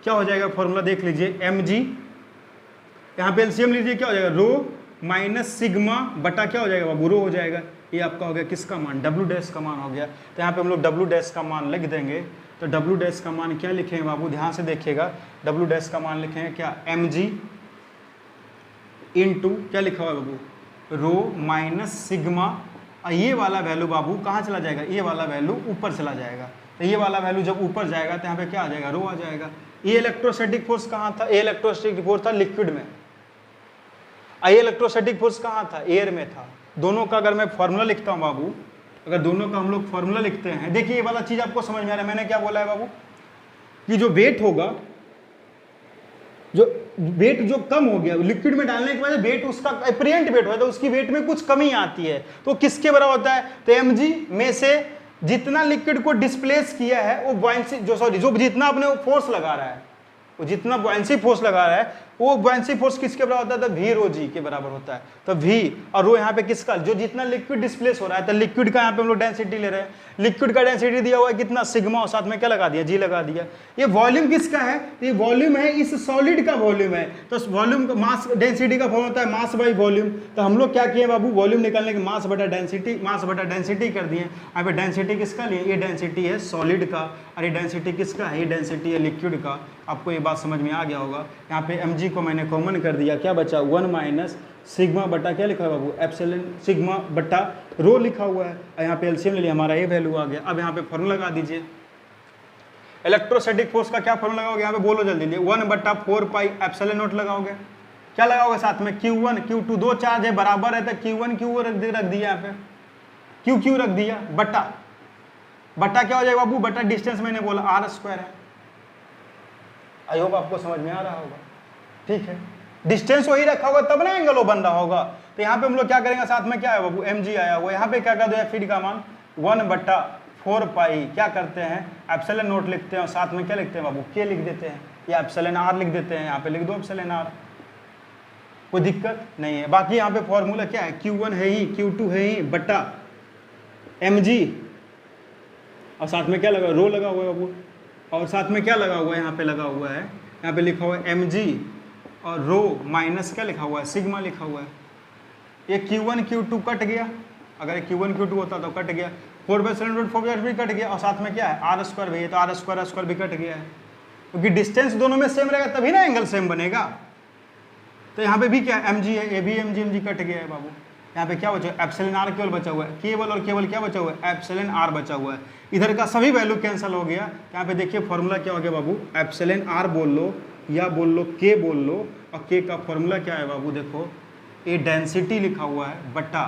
क्या हो जाएगा? फॉर्मूला देख लीजिए, एम जी, यहाँ पे एलसीएम लीजिए, क्या हो जाएगा? रो माइनस सिग्मा बटा क्या हो जाएगा बाबू? रो हो जाएगा। ये आपका हो गया किसका मान? डब्ल्यू डैश का मान हो गया। तो यहाँ पे हम लोग डब्ल्यू डैश का मान लिख देंगे। तो डब्ल्यू डैश का मान क्या लिखेंगे बाबू? ध्यान से देखिएगा, डब्ल्यू डैश का मान लिखेंगे क्या? एम जी इंटू क्या लिखा हुआ है बाबू? Rho minus sigma. ये वाला वैल्यू बाबू कहाँ चला जाएगा? ये वाला वैल्यू ऊपर चला जाएगा। तो ये वाला वैल्यू जब ऊपर जाएगा तो यहाँ पे क्या आ जाएगा? रो आ जाएगा। ये इलेक्ट्रोस्टैटिक फोर्स कहाँ था? ये इलेक्ट्रोस्टैटिक फोर्स था लिक्विड में। ये इलेक्ट्रोस्टैटिक फोर्स कहाँ था? एयर में था। दोनों का अगर मैं फॉर्मूला लिखता हूँ बाबू, अगर दोनों का हम लोग फॉर्मूला लिखते हैं, देखिए ये वाला चीज आपको समझ में आ रहा है। मैंने क्या बोला है बाबू? कि जो वेट होगा, जो वेट जो कम हो गया लिक्विड में डालने के बाद वेट उसका एपरेंट वेट होता है, तो उसकी वेट में कुछ कमी आती है, तो किसके बराबर होता है? तो एमजी में से जितना लिक्विड को डिस्प्लेस किया है वो बॉयंसी जो जितना अपने फोर्स लगा रहा है, वो जितना बॉयंसी फोर्स लगा रहा है वो बॉयंसी फोर्स किसके बराबर होता है? तो वी रो जी के बराबर होता है। तो वी और रो यहाँ पे किसका? जो जितना लिक्विड डिस्प्लेस हो रहा है, तो लिक्विड का यहाँ पे हम लोग डेंसिटी ले रहे हैं। लिक्विड का डेंसिटी दिया हुआ है कितना? सिग्मा, और साथ में क्या लगा दिया? जी लगा दिया। ये वॉल्यूम किसका है? तो ये वॉल्यूम है इस सॉलिड का वॉल्यूम है। तो वॉल्यूम का मास डेंसिटी का फॉर्म होता है मास बाई वॉल्यूम। तो हम लोग क्या किए बाबू? वॉल्यूम निकालने के मास बटा डेंसिटी कर दिए। यहाँ पे डेंसिटी किसका लिए? ये डेंसिटी है सॉलिड का, और ये डेंसिटी किसका है? ये डेंसिटी है लिक्विड का। आपको ये बात समझ में आ गया होगा। यहाँ पे mg को मैंने कॉमन कर दिया, क्या बचा? 1 माइनस सिग्मा बटा क्या लिखा है बाबू? एप्सिलॉन सिग्मा बटा रो लिखा हुआ है। और यहाँ पे एलसीएम ले लिया, हमारा ये वैल्यू आ गया। अब यहाँ पे फॉर्मूला लगा दीजिए। इलेक्ट्रोस्टैटिक फोर्स का क्या फॉर्मूला लगाओगे? यहाँ पे बोलो जल्दी, 1/4 पाई एप्सिलॉन नॉट लगाओगे। क्या लगाओगे साथ में? Q1 Q2, दो चार्ज है बराबर है, तो Q1 Q रख दिया, यहाँ पे Q रख दिया, बटा क्या हो जाएगा बाबू? बटा डिस्टेंस मैंने बोला r² है। आई होप आपको समझ में आ रहा होगा। ठीक है, डिस्टेंस वही रखा होगा तब ना एंगल वो बन रहा होगा। तो यहाँ पे हम लोग क्या करेंगे? साथ में क्या है बाबू? mg आया हुआ। यहाँ पे क्या कर दो? फीड का मान 1/4 पाई क्या करते हैं? एप्सिलॉन नोट लिखते हैं, और साथ में क्या लिखते हैं बाबू? k लिख देते हैं, या एप्सिलॉन r लिख देते हैं। यहाँ पे लिख दो एप्सिलॉन r, कोई दिक्कत नहीं है। बाकी यहाँ पे फॉर्मूला क्या है? Q1 है ही, Q2 है ही, बटा mg, और साथ में क्या लगा? रो लगा हुआ है बाबू, और साथ में क्या लगा हुआ है? यहाँ पे लगा हुआ है, यहाँ पे लिखा हुआ है mg, और रो माइनस क्या लिखा हुआ है? सिग्मा लिखा हुआ है। ये Q1 Q2 कट गया, अगर Q1 Q2 होता तो कट गया, 4/4 भी कट गया, और साथ में क्या है? r² भी है, तो r² भी कट गया है, क्योंकि डिस्टेंस दोनों में सेम रहेगा तभी ना एंगल सेम बनेगा। तो यहाँ पे भी क्या है? mg है, ये भी mg कट गया है बाबू। यहाँ पे क्या बचा? एप्सिलॉन r केवल बचा हुआ है, केवल और केवल क्या बचा हुआ है? एप्सिलॉन r बचा हुआ है। इधर का सभी वैल्यू कैंसिल हो गया। यहाँ पे देखिए फॉर्मूला क्या हो गया बाबू? एप्सिलॉन r बोल लो या बोल लो k बोल लो, और k का फॉर्मूला क्या है बाबू? देखो, ये डेंसिटी लिखा हुआ है बटा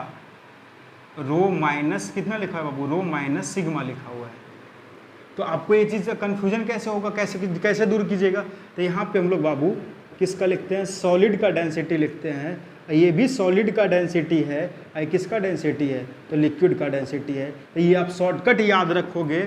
रो माइनस कितना लिखा है बाबू? रो माइनस सिग्मा लिखा हुआ है। तो आपको ये चीज़ का कन्फ्यूजन कैसे होगा? कैसे दूर कीजिएगा? तो यहाँ पे हम लोग बाबू किसका लिखते हैं? सॉलिड का डेंसिटी लिखते हैं। ये भी सॉलिड का डेंसिटी है, और किसका डेंसिटी है? तो लिक्विड का डेंसिटी है। तो ये आप शॉर्टकट याद रखोगे,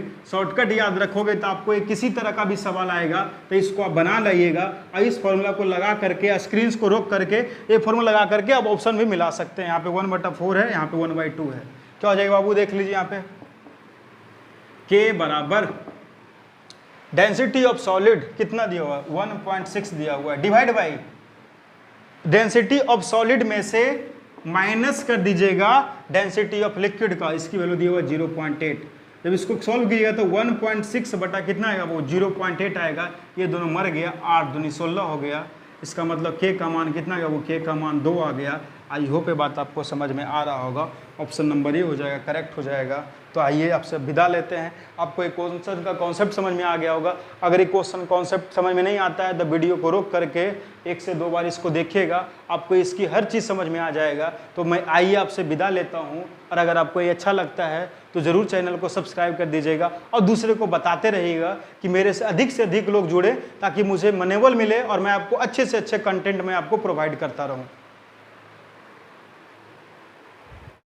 तो आपको एक किसी तरह का भी सवाल आएगा तो इसको आप बना लाइएगा, और इस फॉर्मूला को लगा करके, स्क्रीन को रोक करके ये फॉर्मूला लगा करके आप ऑप्शन भी मिला सकते हैं। यहाँ पे 1/4 है, यहाँ पे 1/2 है। क्या हो जाएगा बाबू? देख लीजिए यहाँ पे k बराबर डेंसिटी ऑफ सॉलिड कितना दिया हुआ है? 1.6 दिया हुआ है, divide by density of solid में से माइनस कर दीजिएगा डेंसिटी ऑफ लिक्विड का, इसकी वैल्यू दी हुआ 0.8। जब इसको सॉल्व कीजिएगा तो 1.6 बटा कितना आएगा? वो 0.8 आएगा। ये दोनों मर गया, 8 दूनी 16 हो गया। इसका मतलब k का मान कितना गया, वो k का मान 2 आ गया। आई होप ये बात आपको समझ में आ रहा होगा। ऑप्शन नंबर ए हो जाएगा, करेक्ट हो जाएगा। तो आइए आपसे विदा लेते हैं। आपको एक क्वेश्चन का कॉन्सेप्ट समझ में आ गया होगा। अगर एक क्वेश्चन कॉन्सेप्ट समझ में नहीं आता है तो वीडियो को रोक करके 1 से 2 बार इसको देखिएगा, आपको इसकी हर चीज़ समझ में आ जाएगा। तो मैं आइए आपसे विदा लेता हूँ, और अगर आपको ये अच्छा लगता है तो ज़रूर चैनल को सब्सक्राइब कर दीजिएगा और दूसरे को बताते रहिएगा कि मेरे से अधिक लोग जुड़े, ताकि मुझे मनोबल मिले और मैं आपको अच्छे से अच्छे कंटेंट में आपको प्रोवाइड करता रहूँ।